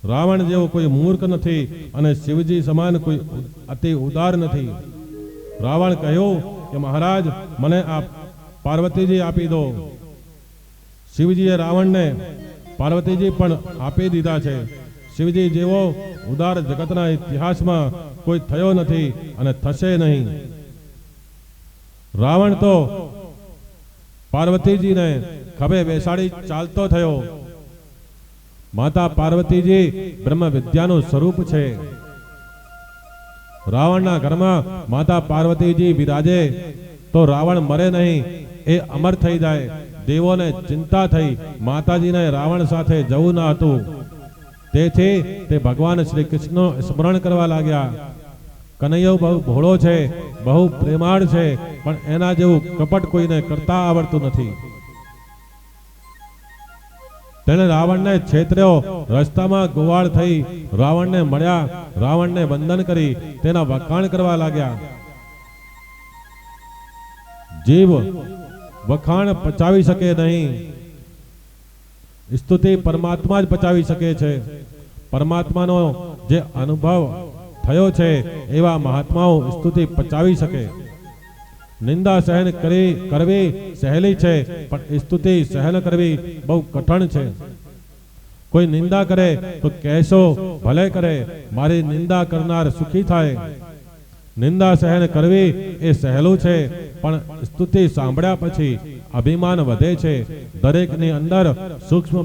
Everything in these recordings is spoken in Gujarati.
રાવણ જેવો કોઈ મૂર્ખ નથી અને શિવજી સમાન કોઈ અતિ ઉદાર નથી. રાવણ કહ્યું કે મહારાજ, મને આ પાર્વતીજી આપી દો. શિવજીએ રાવણને પાર્વતીજી પણ આપી દીધા છે. શિવજી જેવો ઉદાર જગતના ઇતિહાસમાં કોઈ થયો નથી અને થશે નહીં. રાવણ તો પાર્વતીજીને ખભે બેસાડી ચાલતો થયો. માતા પાર્વતીજી બ્રહ્મ વિદ્યાનું સ્વરૂપ છે. રાવણના ઘરમાં માતા પાર્વતીજી બિરાજે તો રાવણ મરે નહીં, એ અમર થઈ જાય. દેવોને ચિંતા થઈ, માતાજીને રાવણ સાથે જવું ન હતું. તેથી તે ભગવાન શ્રી કૃષ્ણનું સ્મરણ કરવા લાગ્યા. કનૈયો બહુ ભોળો છે, બહુ પ્રેમાળ છે, પણ એના જેવું કપટ કોઈને કરતા આવડતું નથી. તેણે રાવણને છેતર્યો. રસ્તામાં ગોવાળ થઈ રાવણને મળ્યા. રાવણને વંદન કરી તેના વખાણ કરવા લાગ્યા. જીવ વખાણ પચાવી શકે નહીં, સ્તુતિ પરમાત્મા જ પચાવી શકે છે. પરમાત્માનો જે અનુભવ થયો છે એવા મહાત્માઓ સ્તુતિ પચાવી શકે. નિંદા સહન કરવી સહેલી છે, પણ સ્તુતિ સહન કરવી બહુ કઠણ છે. કોઈ નિંદા કરે તો કહેશો ભલે કરે, મારી નિંદા કરનાર સુખી થાય. નિંદા સહન કરવી એ સહેલું છે, પણ સ્તુતિ સાંભળ્યા પછી અભિમાન વધે છે. દરેકની અંદર સૂક્ષ્મ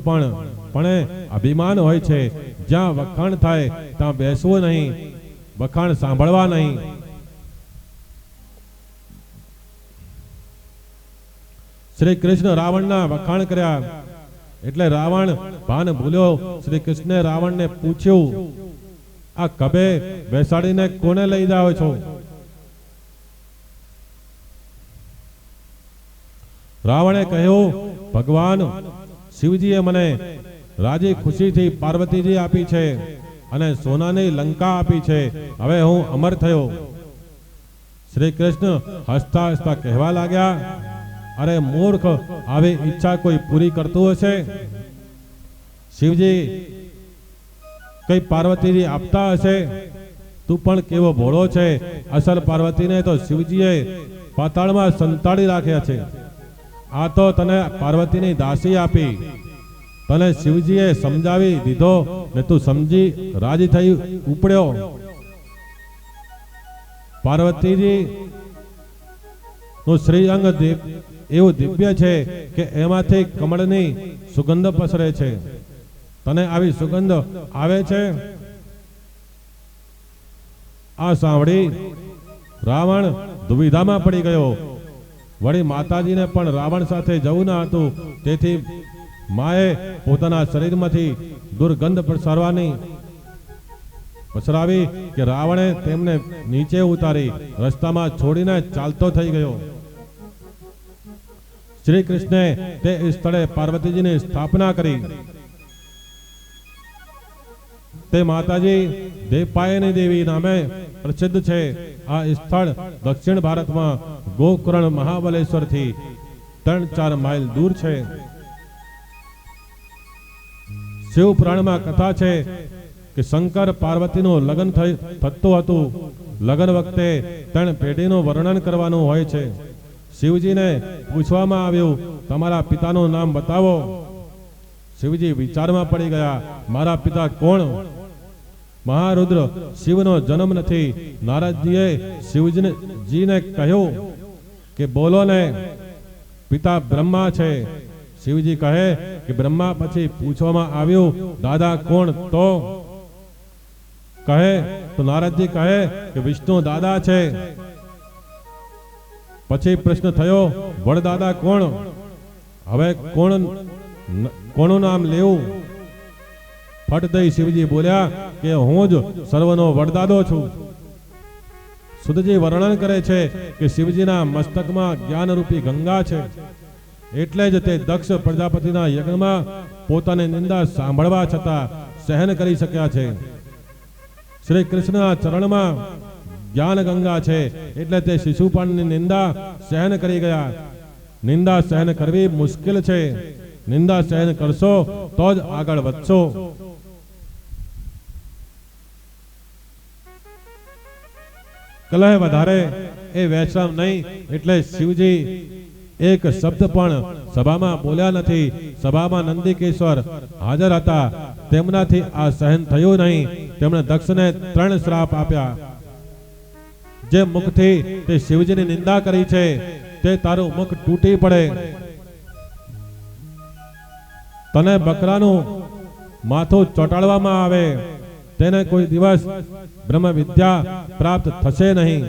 પણ અભિમાન હોય છે. જ્યાં વખાણ થાય ત્યાં બેસવું નહીં, વખાણ સાંભળવા નહીં. શ્રી કૃષ્ણ રાવણના વખાણ કર્યા એટલે રાવણ ભાન ભૂલ્યો. શ્રી કૃષ્ણે રાવણને પૂછ્યું, આ કબે બેસાડીને કોને લઈ જાઓ છો? રાવણે કહ્યું, ભગવાન શિવજીએ મને રાજી ખુશીથી પાર્વતીજી આપી છે અને સોનાની લંકા આપી છે. હવે હું અમર થયો. શ્રી કૃષ્ણ હસતા હસતા કહેવા લાગ્યા, અરે મૂર્ખ, આવી ઈચ્છા કોઈ પૂરી કરતું હશે? શિવજી કઈ પાર્વતીજી આપતા હશે? તું પણ કેવો ભોળો છે. અસલ પાર્વતીને તો શિવજીએ પાતાળમાં સંતાડી રાખ્યા છે. આ તો તને પાર્વતીની દાસી આપી. તને શિવજીએ સમજાવી દીધો ને તું સમજી રાજી થઈ ઉપડ્યો. પાર્વતીજી નું શ્રીઅંગ એવું દિવ્ય છે કે એમાંથી કમળની સુગંધ પસરે છે. તને આવી સુગંધ આવે છે? આ સાંભળી રાવણ દુવિધામાં પડી ગયો. વળી માતાજીને પણ રાવણ સાથે જવું ન હતું. તેથી માએ પોતાના શરીરમાંથી દુર્ગંધ પસરાવી કે રાવણે તેમને નીચે ઉતારી રસ્તામાં છોડીને ચાલતો થઈ ગયો. શ્રી કૃષ્ણે તે સ્થળે પાર્વતીજીની સ્થાપના કરી. તે માતાજી દેવપાયની દેવી નામે પ્રસિદ્ધ છે. આ સ્થળ દક્ષિણ ભારતમાં ગોકર્ણ મહાબલેશ્વરથી 3-4 માઇલ દૂર છે. શિવ પુરાણમાં કથા છે કે શંકર પાર્વતીનું લગ્ન થતું હતું. લગ્ન વખતે 3 પેઢીનું વર્ણન કરવાનું હોય છે. શિવજીને પૂછવામાં આવ્યું, તમારા પિતાનું નામ બતાવો. શિવજી વિચારમાં પડી ગયા, મારા પિતા કોણ? મહારુદ્ર શિવનો જન્મ નથી. નારદજીએ શિવજીને કહ્યું કે બોલો ને, પિતા બ્રહ્મા છે. શિવજી કહે કે બ્રહ્મા. પછી પૂછવામાં આવ્યું, દાદા કોણ? તો કહે તો નારદજી કહે કે વિષ્ણુ દાદા છે. પછી પ્રશ્ન થયો, વડદાદા કોણ? હવે કોનું નામ લેવું? ફટ દઈ શિવજી બોલ્યા કે હું જ સર્વનો વડદાદો છું. સુદજી વર્ણન કરે છે કે શિવજીના મસ્તકમાં જ્ઞાનરૂપી ગંગા છે. એટલે જ તે દક્ષ પ્રજાપતિના યજ્ઞમાં પોતાની નિંદા સાંભળવા છતાં સહન કરી શક્યા છે. શ્રી કૃષ્ણના ચરણમાં જ્ઞાન ગંગા છે, એટલે તે શિશુપાળની નિંદા સહન કરી ગયા. નિંદા સહન કરવી મુશ્કેલ છે. નિંદા સહન કરશો તો જ આગળ વધશો. કલહ વધારે એ વૈષ્ણવ નહીં, એટલે શિવજી એક શબ્દ પણ સભામાં બોલ્યા નથી. સભામાં નંદિકેશ્વર હાજર હતા, તેમનાથી આ સહન થયું નહીં. તેમણે દક્ષને 3 શ્રાપ આપ્યા. જે મુખથી તે શિવજીની નિંદા કરી છે તે તારું મુખ તૂટી પડે. તને બકરાનું માથું ચોંટાડવામાં આવે, તેને કોઈ દિવસ બ્રહ્મ વિદ્યા પ્રાપ્ત થશે નહીં.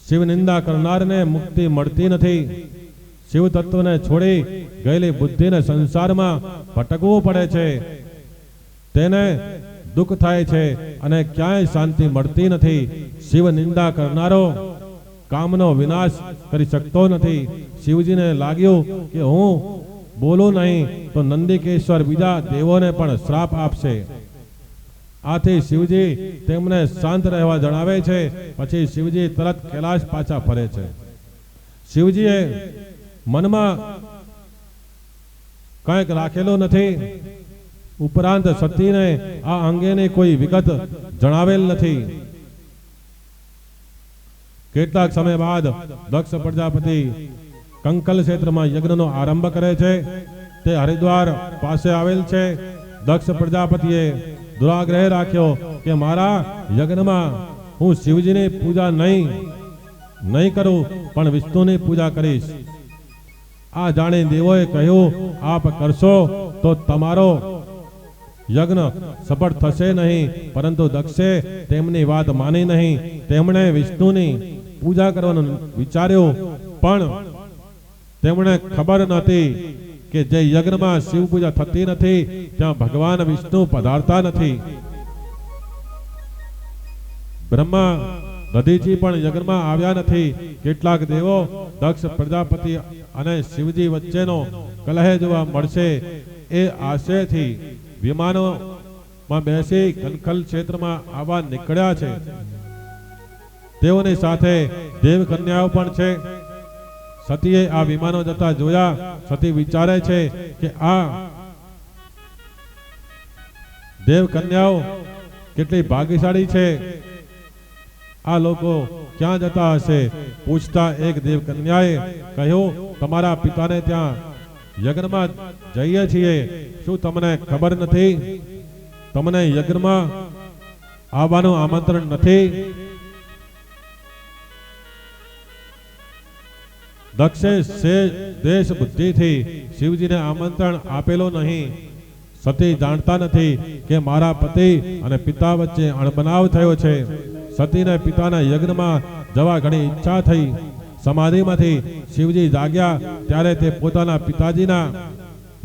શિવ નિંદા કરનારને મુક્તિ મળતી નથી. શિવ તત્વને છોડી ગયેલી બુદ્ધિને સંસારમાં ભટકવું પડે છે. તેને દુઃખ થાય છે અને ક્યાંય શાંતિ મળતી નથી. શિવ નિંદા કરનારો કામનો વિનાશ કરી શકતો નથી. શિવજીને લાગ્યું કે હું બોલું નહીં તો નંદિકેશ્વર બીજા દેવોને પણ શ્રાપ આપશે. આથી શિવજી તેમને શાંત રહેવા જણાવે છે. પછી શિવજી તરત કૈલાશ પાછા ફરે છે. શિવજીએ મનમાં કંઈક રાખેલું નથી. ઉપરાંત સતીને આ અંગેની કોઈ વિગત જણાવેલ નથી. કેટલાક સમય બાદ દક્ષ પ્રજાપતિ કંકલ ક્ષેત્રમાં યજ્ઞનો આરંભ કરે છે. તે હરિદ્વાર પાસે આવેલ છે. દક્ષ પ્રજાપતિએ દુરાગ્રહ રાખ્યો કે મારા યજ્ઞમાં હું શિવજીની પૂજા નહીં કરું, પણ વિષ્ણુની પૂજા કરીશ. આ જાણી દેવોએ કહ્યું, આપ કરશો તો તમારો યજ્ઞ સફળ થશે નહીં. પરંતુ દક્ષે તેમની વાત માની નહીં. તેમણે વિષ્ણુની પૂજા કરવાનું વિચાર્યું, પણ તેમણે ખબર નહોતી કે જે યજ્ઞમાં શિવ પૂજા થતી નથી ત્યાં ભગવાન વિષ્ણુ પધારતા નથી. બ્રહ્મા દધીજી પણ યજ્ઞમાં આવ્યા નથી. કેટલાક દેવો દક્ષ પ્રજાપતિ અને શિવજી વચ્ચેનો કલહ જોવા મળશે એ આશયથી વિમાનોમાં બેસી કંકલ ક્ષેત્રમાં આવવા નીકળ્યા છે. તેઓની સાથે દેવ કન્યાઓ પણ છે. સતીએ આ વિમાનો જતા જોયા. સતી વિચારે છે કે આ દેવ કન્યાઓ કેટલી ભાગ્યશાળી છે. આ લોકો ક્યાં જતા હશે? પૂછતા એક દેવ કન્યાએ કહ્યું, તમારા પિતાને ત્યાં યજ્ઞમાં જઈએ છીએ. શું તમને ખબર નથી? તમને યજ્ઞમાં આવવાનું આમંત્રણ નથી. દક્ષે દેશ બુદ્ધિથી શિવજીને આમંત્રણ આપેલો નહીં. સતી જાણતા નથી કે મારા પતિ અને પિતા વચ્ચે અણબનાવ થયો છે. સતીને પિતાના યજ્ઞમાં જવા ઘણી ઈચ્છા થઈ. સમાધિમાંથી શિવજી જાગ્યા ત્યારે તે પોતાના પિતાજીના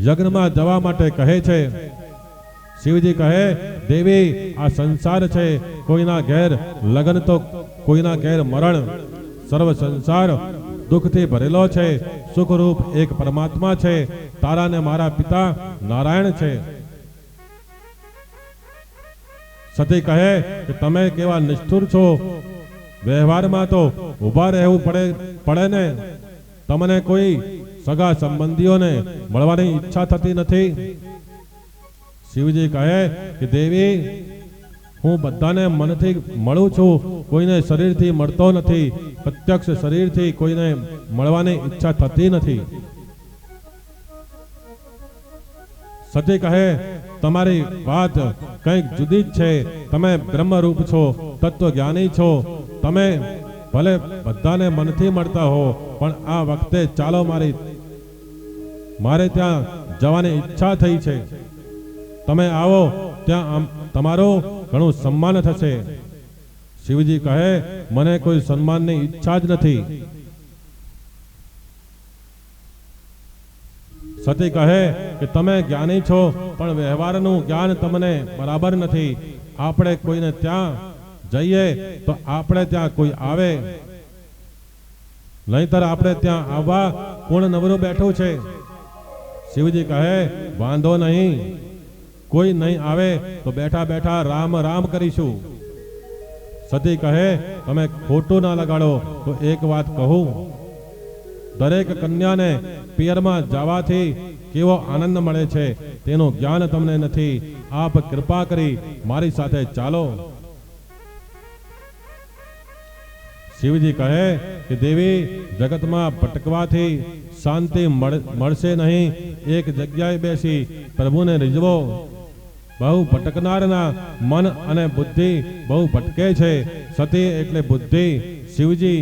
યજ્ઞમાં જવા માટે કહે છે. શિવજી કહે, દેવી આ સંસાર છે, કોઈના ઘેર લગ્ન તો કોઈના ઘેર મરણ. સર્વ સંસાર દુઃખથી ભરેલો છે. સુખરૂપ એક પરમાત્મા છે. તારા ને મારા પિતા નારાયણ છે. સતી કહે કે તમે કેવા નિષ્ઠુર છો. વ્યવહારમાં તો ઊભા રહેવું પડે ને. તમને કોઈ સગા સંબંધીઓને મળવાની ઈચ્છા થતી નથી? શિવજી કહે કે દેવી હું બધાને મનથી મળું છું, કોઈને શરીરથી મળતો નથી. પ્રત્યક્ષ શરીરથી કોઈને મળવાની ઈચ્છા થતી નથી. સતી કહે, તમારી વાત કંઈક જુદી જ છે. તમે બ્રહ્મરૂપ છો, તત્વજ્ઞાની છો. તમે ભલે બધાને મનથી મળતા હો, પણ આ વખતે ચાલો મારે ત્યાં જવાની ઈચ્છા થઈ છે. તમે આવો, ત્યાં તમારું ઘણું સન્માન થશે. શિવજી કહે, મને કોઈ સન્માનની ઈચ્છા જ નથી. સતી કહે કે તમે જ્ઞાની છો, પણ વ્યવહારનું જ્ઞાન તમને બરાબર નથી. આપણે કોઈને ત્યાં જઈએ તો આપણે ત્યાં કોઈ આવે, નહીતર આપણે ત્યાં આવવા કોણ નવરું બેઠું છે? શિવજી કહે, વાંધો નહીં, કોઈ નહીં આવે તો બેઠા બેઠા રામ રામ કરીશું. સતી કહે, તમે ખોટું ના લગાડો તો એક વાત કહું. દરેક કન્યાને પિયરમાં જવાથી કેવો આનંદ મળે છે તેનું જ્ઞાન તમને નથી. આપ કૃપા કરી મારી સાથે ચાલો. શિવજી કહે કે દેવી, જગતમાં ભટકવાથી શાંતિ મળશે નહીં. એક જગ્યાએ બેસી પ્રભુને રીઝવો. બહુ ભટકનારના મન અને બુદ્ધિ બહુ ભટકે છે. સતી એટલે બુદ્ધિ. શિવજી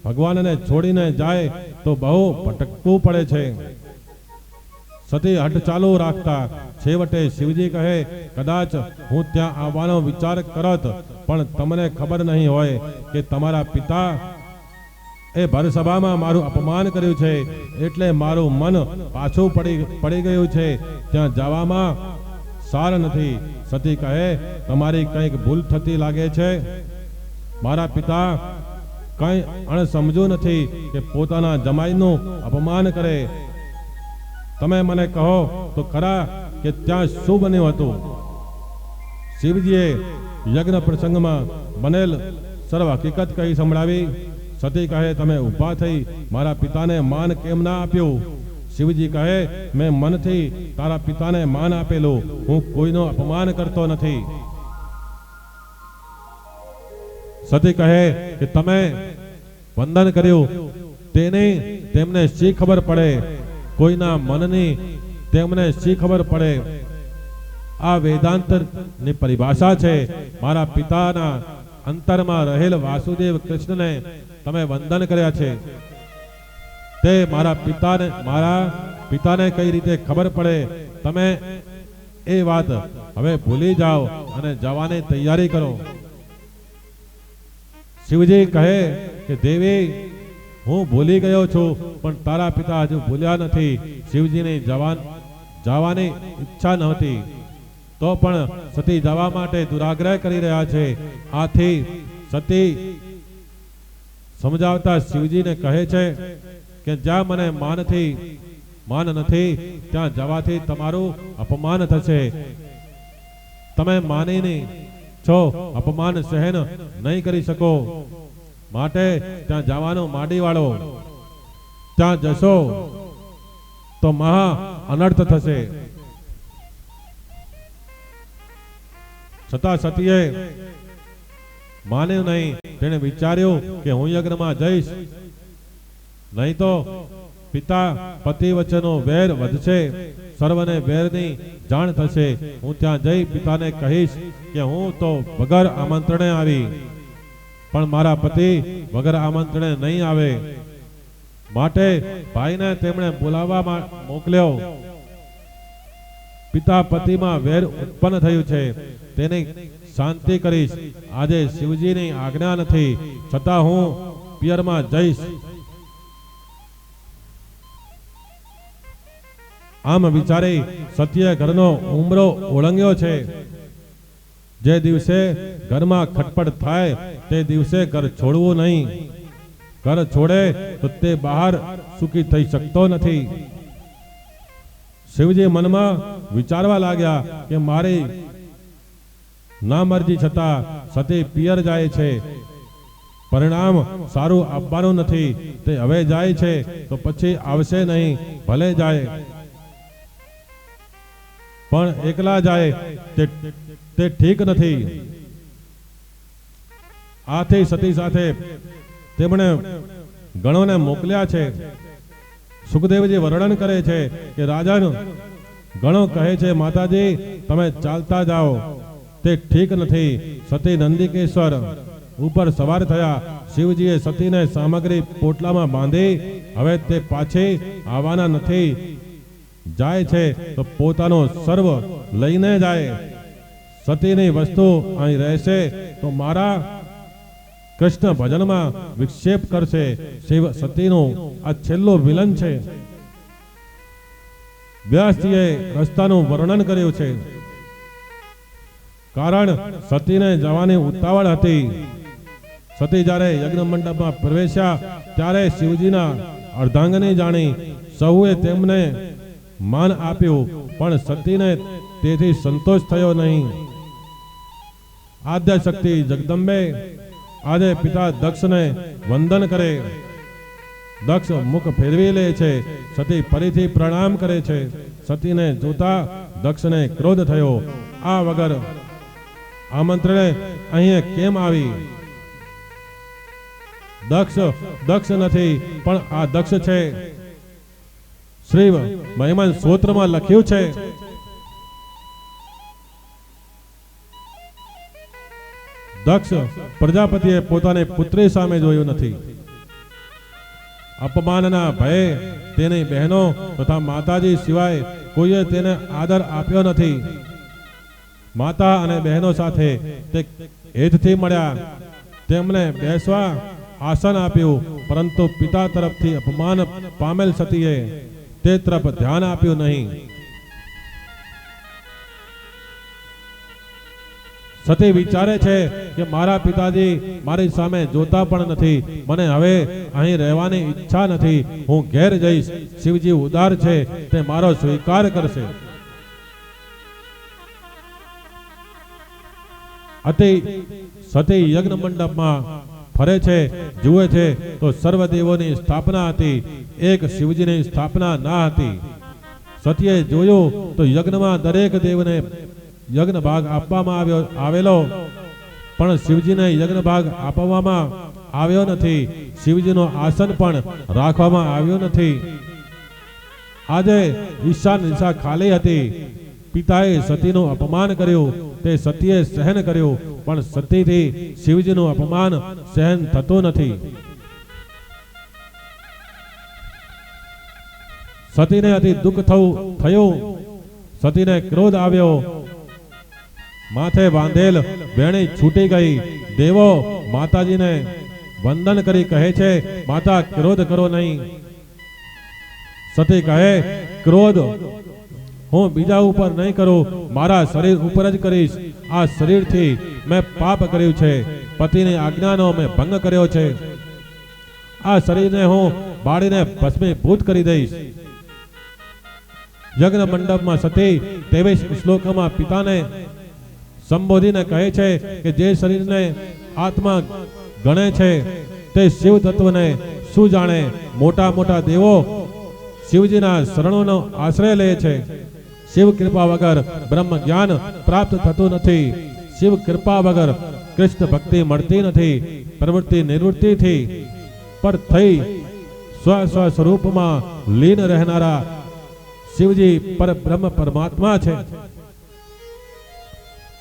ભગવાનને છોડીને જાય તો બહુ ભટકવું પડે છે. સતી હઠ ચાલુ રાખતા છેવટે શિવજી કહે, કદાચ હું ત્યાં આવવાનો વિચાર કરત, પણ તમને ખબર નહીં હોય કે તમારા પિતા એ ભરસભામાં મારું અપમાન કર્યું છે, એટલે મારું મન પાછું પડી ગયું છે. ત્યાં જવામાં સાર નથી. સતી કહે, તમારી કંઈક ભૂલ થતી લાગે છે. મારા પિતા કંઈ અણસમજુ નથી કે પોતાના જમાઈનું અપમાન કરે. તમે મને કહો તો ખરા કે ત્યાં શું બન્યું હતું? શિવજીએ યજ્ઞ પ્રસંગમાં બનેલ સર્વ હકીકત કહી સંભળાવી. સતી કહે, તમે ઊભા થઈ મારા પિતાને માન કેમ ના આપ્યું? શિવજી કહે, મેં મનથી તારા પિતાને માન આપેલું. હું કોઈનો અપમાન કરતો નથી. સતી કહે કે તમે વંદન કર્યું તેમને શી ખબર પડે? કોઈના મનની તેમને શી ખબર પડે? આ વેદાંતની પરિભાષા છે. મારા પિતાના અંતરમાં રહેલ વાસુદેવ કૃષ્ણને તમે વંદન કર્યા છે. તે મારા પિતાને કઈ રીતે ખબર પડે? તમે એ વાત હવે ભૂલી જાઓ અને જવાની તૈયારી કરો. શિવજી કહે કે દેવી, હું ભૂલી ગયો છું, પણ તારા પિતા હજુ ભૂલ્યા નથી. શિવજીની જવાની ઈચ્છા નહોતી, તો પણ સતી જવા માટે દુરાગ્રહ કરી રહ્યા છે. આથી સતી સમજાવતા શિવજીને કહે છે કે જ્યાં મને માન નથી ત્યાં જવાથી તમારું અપમાન થશે. તમે માનીને છો અપમાન સહન નહીં કરી શકો, માટે ત્યાં જવાનું માંડી વાળો. ત્યાં જશો તો મહા અનર્થ થશે. છતાં સતીએ માન્યું નહીં. તેણે વિચાર્યું કે હું યજ્ઞમાં જઈશ, નહીં તો પિતા પતિ વચ્ચેનો વેર વધશે, સર્વને વેરની જાણ થશે. હું ત્યાં જઈ પિતાને કહીશ કે હું તો વગર આમંત્રણે આવી, પણ મારા પતિ વગર આમંત્રણે નહીં આવે. માટે ભાઈને તેમણે બોલાવવા મોકલ્યો. પિતા પતિમાં વેર ઉત્પન્ન થયું છે, તેની શાંતિ કરીશ. આજે શિવજીની આજ્ઞા નથી, છતાં હું પિયરમાં જઈશ. આમ વિચારી સતીએ ઘરનો ઉંબરો ઓળંગ્યો છે. જે દિવસે ઘરમાં ખટપટ થાય તે દિવસે ઘર છોડવું નહીં. ઘર છોડે તો તે બહાર સુખી થઈ શકતો નથી. શિવજી મનમાં વિચારવા લાગ્યા કે મારી ના મરજી છતાં સતી પિયર જાય છે, પરિણામ સારું આપવાનું નથી. તે હવે જાય છે તો પછી આવશે નહીં, ભલે જાય. પણ એકલા જાય તે ઠીક નથી. આથી સતી સાથે તેમણે ગણોને મોકલ્યા છે. સુખદેવજી વર્ણન કરે છે કે રાજન ગણો કહે છે, માતાજી તમે ચાલતા જાઓ, તે ઠીક નથી. સતી નંદિકેશ્વર ઉપર સવાર થયા. શિવજીએ સતીને સામગ્રી પોટલામાં બાંધી. હવે તે પાછી આવવાના નથી. જાય છે તો પોતાનો સર્વ લઈને જાય. સતીની વસ્તુ અહીં રહેશે તો મારા કૃષ્ણ ભજનમાં વિક્ષેપ કરશે. શિવ સતીનું આ છેલ્લું વિલન છે. વ્યાસજીએ રસ્તાનું વર્ણન કર્યું છે. કારણ સતીને જવાની ઉતાવળ હતી. સતી જ્યારે યજ્ઞ મંડપમાં પ્રવેશ્યા ત્યારે શિવજીના અર્ધાંગની જાણી. સૌએ તેમને માન આપ્યું, પણ સતીને તેથી સંતોષ થયો નહીં. આદ્ય શક્તિ જગદંબે આજે પિતા દક્ષને વંદન કરે. દક્ષ મુખ ફેરવી લે છે. સતી ફરીથી પ્રણામ કરે છે. સતીને જોતા દક્ષને ક્રોધ થયો. આ વગર આમંત્રણે અહીં કેમ આવી? દક્ષ નથી, પણ આ દક્ષ છે. શ્રી મહિમન સ્તોત્રમાં લખ્યું છે, દક્ષ પ્રજાપતિએ પોતાની પુત્રી સામે જોયું નથી. અપમાનના ભયે તેની બહેનો તથા માતાજી સિવાય કોઈએ તેને આદર આપ્યો નથી. માતા અને બહેનો સાથે તે હેતથી મળ્યા, તેમને બેસવા આસન આપ્યું, પરંતુ પિતા તરફથી અપમાન પામેલ સતીએ તે તરફ ધ્યાન આપ્યું નહીં. સતી વિચારે છે કે મારા પિતાજી મારી સામે જોતા પણ નથી, મને હવે અહીં રહેવાની ઈચ્છા નથી, હું ઘેર જઈશ. શિવજી ઉદાર છે, તે મારો સ્વીકાર કરશે. સતી યજ્ઞ મંડપમાં ફરે છે, જુએ છે તો સર્વ દેવોની સ્થાપના હતી, એક શિવજીની સ્થાપના ના હતી. સતીએ જોયું તો યજ્ઞમાં દરેક દેવને યજ્ઞ ભાગ આપવામાં આવેલો, પણ શિવજીને યજ્ઞ ભાગ આપવામાં આવ્યો નથી. શિવજીનો આસન પણ રાખવામાં આવ્યો નથી. આજે ઈશાન દિશા ખાલી હતી. પિતાએ સતીનું અપમાન કર્યું, તે સતીએ સહન કર્યું, પણ સતીથી શિવજીનું અપમાન સહન થતું નથી. સતીને અતિ દુઃખ થયું. સતીને ક્રોધ આવ્યો, માથે બાંધેલ વેણી છૂટી ગઈ. દેવો માતાજીને વંદન કરી કહે છે, માતા ક્રોધ કરો નહીં. સતી કહે, ક્રોધ હું બીજા ઉપર નહીં કરું, મારા શરીર ઉપર જ કરીશ. આ શરીરથી મેં પાપ કર્યું છે, પતિની આજ્ઞાનો મેં ભંગ કર્યો છે. આ શરીરને હું બાળીને ભસ્મીભૂત કરી દઈશ. યજ્ઞ મંડપમાં સતી 23 શ્લોકમાં પિતાને સંબોધીને કહે છે કે જે શરીરને આત્મા ગણે છે તે શિવ તત્વને શું જાણે. મોટા મોટા દેવો શિવજીના શરણોનો આશ્રય લે છે. શિવ કૃપા વગર બ્રહ્મ જ્ઞાન પ્રાપ્ત થતું નથી. શિવ કૃપા વગર કૃષ્ણ ભક્તિ મળતી નથી. પ્રવૃત્તિ નિવૃત્તિથી પર થઈ સ્વ સ્વરૂપમાં લીન રહેનારા શિવજી પર બ્રહ્મ પરમાત્મા છે.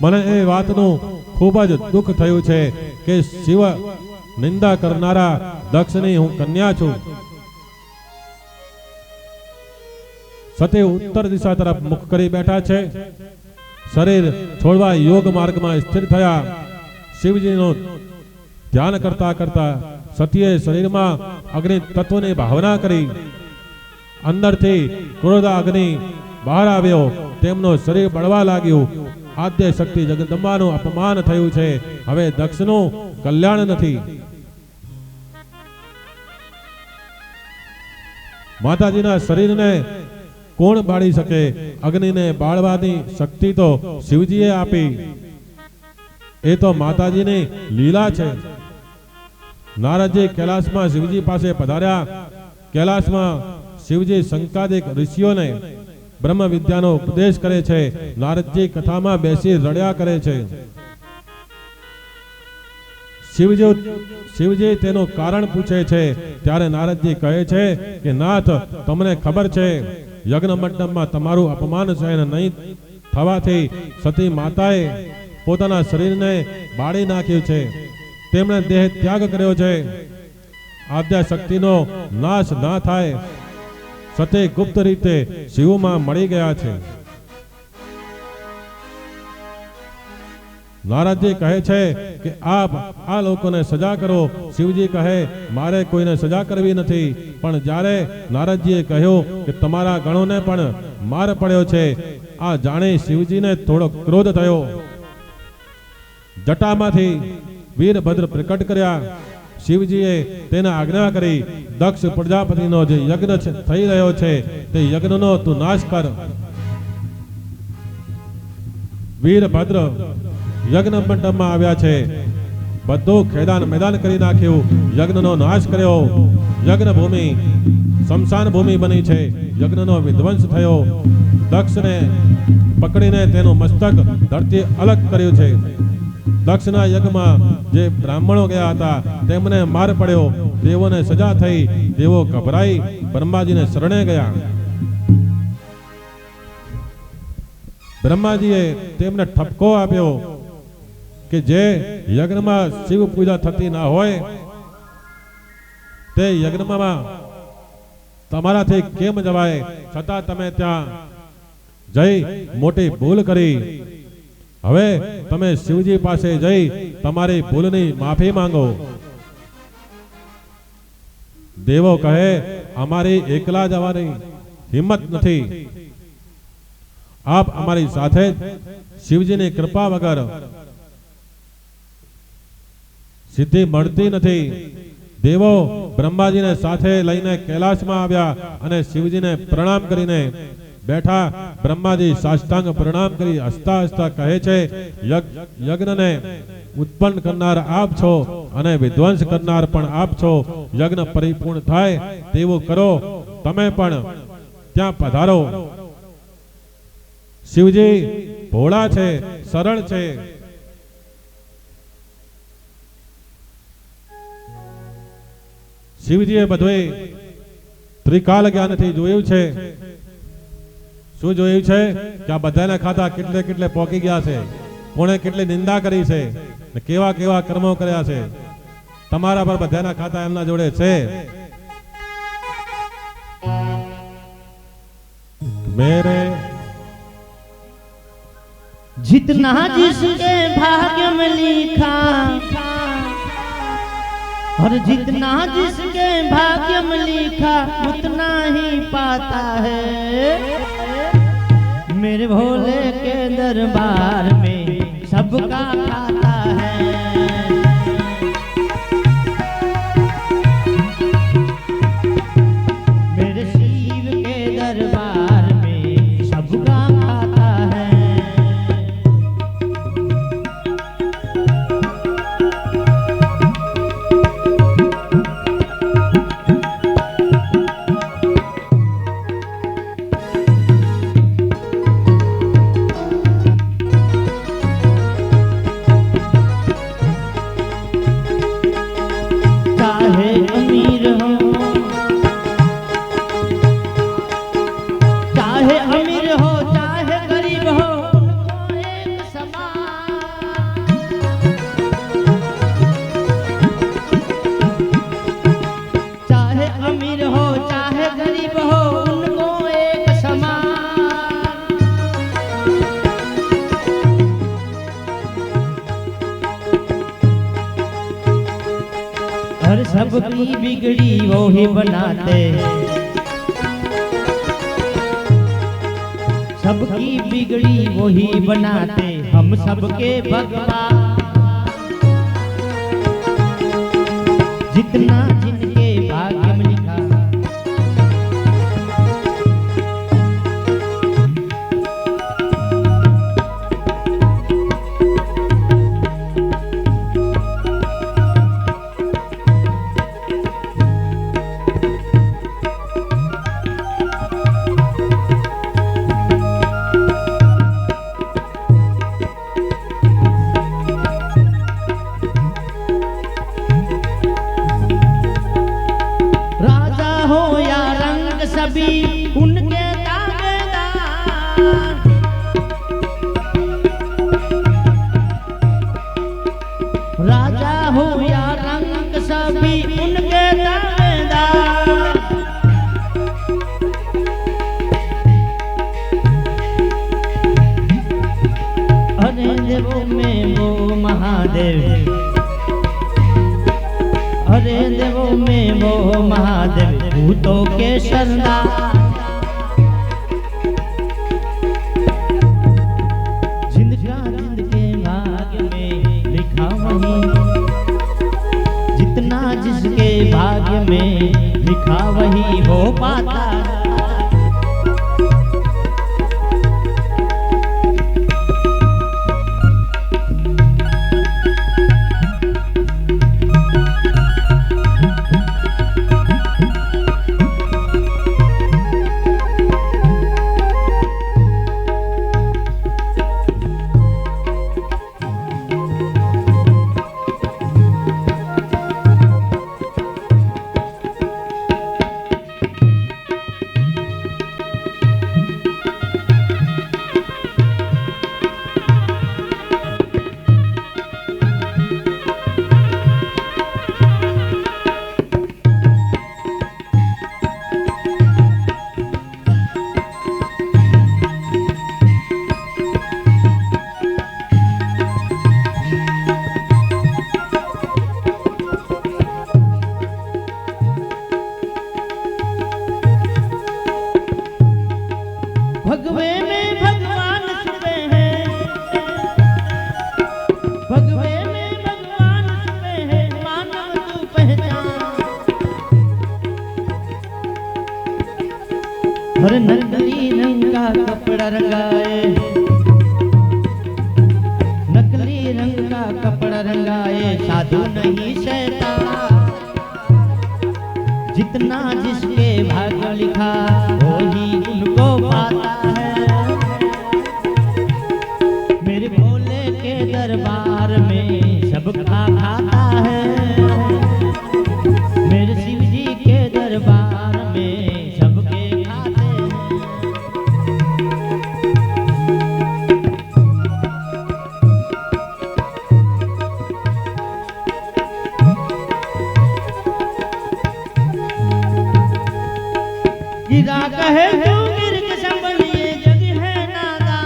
મને એ વાતનું ખૂબ જ દુઃખ થયું છે કે શિવ નિંદા કરનારા દક્ષની હું કન્યા છું. સતી ઉત્તર દિશા તરફ મુખ કરી બેઠા છે. શરીર છોડવા યોગ માર્ગમાં સ્થિર થયા. શિવજીનું ધ્યાન કરતા કરતા સતીએ શરીરમાં અગ્નિ તત્વની ભાવના કરી. અંદરથી ક્રોધ અગ્નિ બહાર આવ્યો, તેમનું શરીર બળવા લાગ્યું. આદ્ય શક્તિ જગદંબાનું અપમાન થયું છે. હવે દક્ષનું કલ્યાણ નથી. માતાજીના શરીરને કોણ બાળી શકે? અગ્નિને બાળવાની શક્તિ તો શિવજીએ આપી. એ તો માતાજીની લીલા છે. નારદજી કૈલાસમાં શિવજી પાસે પધાર્યા. કૈલાસમાં શિવજી શંકાદિક ઋષિઓને બ્રહ્મ વિદ્યાનો ઉપદેશ કરે છે. નારદજી કથામાં બેસી રડ્યા કરે છે. શિવજી તેનું કારણ પૂછે છે. ત્યારે નારદજી કહે છે કે નાથ, તમને ખબર છે યજ્ઞ મંડપમાં તમારું અપમાન સહન નહીં થવાથી સતી માતાએ પોતાના શરીરને બાળી નાખ્યું છે. તેમણે દેહ ત્યાગ કર્યો છે. આદ્ય શક્તિનો નાશ ના થાય. સતી ગુપ્ત રીતે શિવમાં મળી ગયા છે. નારદજી કહે છે કે આપ આ લોકોને સજા કરો. શિવજી કહે, મારે કોઈને સજા કરવી નથી. પણ જ્યારે નારદજીએ કહ્યું કે તમારા ગણોને પણ માર પડ્યો છે, આ જાણી શિવજીને થોડો ક્રોધ થયો. જટામાંથી વીરભદ્ર પ્રકટ કર્યા. શિવજીએ તેને આજ્ઞા કરી, દક્ષ પ્રજાપતિનો જે યજ્ઞ થઈ રહ્યો છે તે યજ્ઞનો તું નાશ કર. વીરભદ્ર યજ્ઞ મંડપમાં આવ્યા છે. બધું ખેદાન મેદાન કરી નાખ્યું. યજ્ઞનો નાશ કર્યો. યજ્ઞ ભૂમિ શમશાન ભૂમિ બની છે. યજ્ઞનો વિધ્વંસ થયો. દક્ષને પકડીને તેનું મસ્તક ધરતી અલગ કર્યું છે. દક્ષના યજ્ઞમાં જે બ્રાહ્મણો ગયા હતા તેમને માર પડ્યો, દેવોને સજા થઈ, દેવો ગભરાઈ બ્રહ્માજીને શરણે ગયા. બ્રહ્માજીએ તેમને ઠપકો આપ્યો કે જે યજ્ઞમાં શિવ પૂજા થતી ના હોય તે યજ્ઞમાં તમારાથી કેમ જવાય, છતાં તમે ત્યાં જઈ મોટી ભૂલ કરી. હવે તમે શિવજી પાસે જઈ તમારી ભૂલની માફી માંગો. દેવો કહે અમારી એકલા જવાની હિંમત નથી, આપ અમારી સાથે શિવજીની કૃપા વગર સિદ્ધિ મળતી નથી. દેવો બ્રહ્માજીને સાથે લઈને કૈલાસમાં આવ્યા અને શિવજીને પ્રણામ કરીને બેઠા. બ્રહ્માજી સાષ્ટાંગ પ્રણામ કરી હસતા હસતા કહે છે, યજ્ઞને ઉત્પન્ન કરનાર આપ છો અને વિધ્વંસ કરનાર પણ આપ છો. યજ્ઞ પરિપૂર્ણ થાય તેવું કરો, તમે પણ ત્યાં પધારો. શિવજી ભોળા છે, સરળ છે. શિવજીએ બધું ત્રિકાલ જ્ઞાનથી જોયું છે. શું જોયું છે કે આ બધાના ખાતા કેટલે કેટલે પોકી ગયા છે, કોણે કેટલી નિંદા કરી છે, કેવા કેવા કર્મો કર્યા છે. તમારા પર બધાના ખાતા એમના જોડે છે. मेरे जितना जिसके भाग्य में लिखा और जितना जिसके भाग्य में लिखा उतना ही पाता है। मेरे भोले के दरबार में सबका खाता है। मेरे शिव के दरबार में सबका खाता है। चाहे अमीर हो चाहे अमीर हो चाहे गरीब हो उनको एक समान। चाहे अमीर हो चाहे गरीब हो उनको एक समान। हर सबकी बिगड़ी वो ही बनाते, सबकी बिगड़ी वो ही बनाते हम सबके भगवान। जितना जिनके भाग्य में लिखा राजा हो या रंग सभी उनके दावेदार। राजा हो या रंग सभी उनके दावेदार। अरे देवों में वो महादेव, अरे देवों में वो महादेव भूतों के सरदार। जिनका जिनके भाग्य में लिखा वही, जितना जिसके भाग्य में लिखा वही वो पाता। हर नकली रंग का कपड़ा रंगाए, नकली रंग का कपड़ा रंगाए, साधु नहीं शैतान। जितना जिसके भाग्य लिखा वही उनको पाता है। मेरे भोले के दरबार में सबका खाता है। मेरे शिव जी के दरबार में सबके खाते हैं। गिरा कहे तू मिर्ग संभलिए जग है नादान।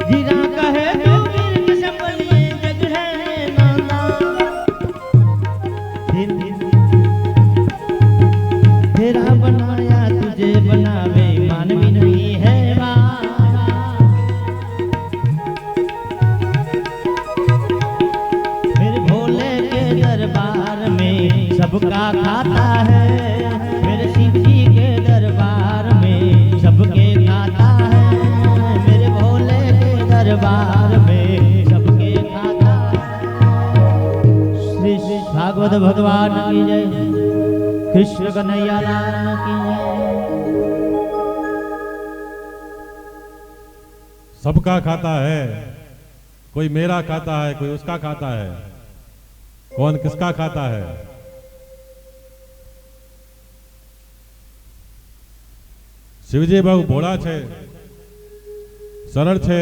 गिरा कहे तू मिर्ग संभलिए जग है नादान। तेरा बनाया तुझे बनावे मानवी नहीं है बाबा। मेरे भोले के दरबार में सबका खाता है। मेरे शिव जी के दरबार में सबके खाता है। मेरे भोले के दरबार में सबके खाता है। श्री भागवत भगवान की जय। कृष्ण कन्हैया लाल की जय। सबका खाता है, कोई मेरा खाता है, कोई उसका खाता है। कौन किसका खाता है? शिवजी બહુ ભોળા છે, સરળ છે,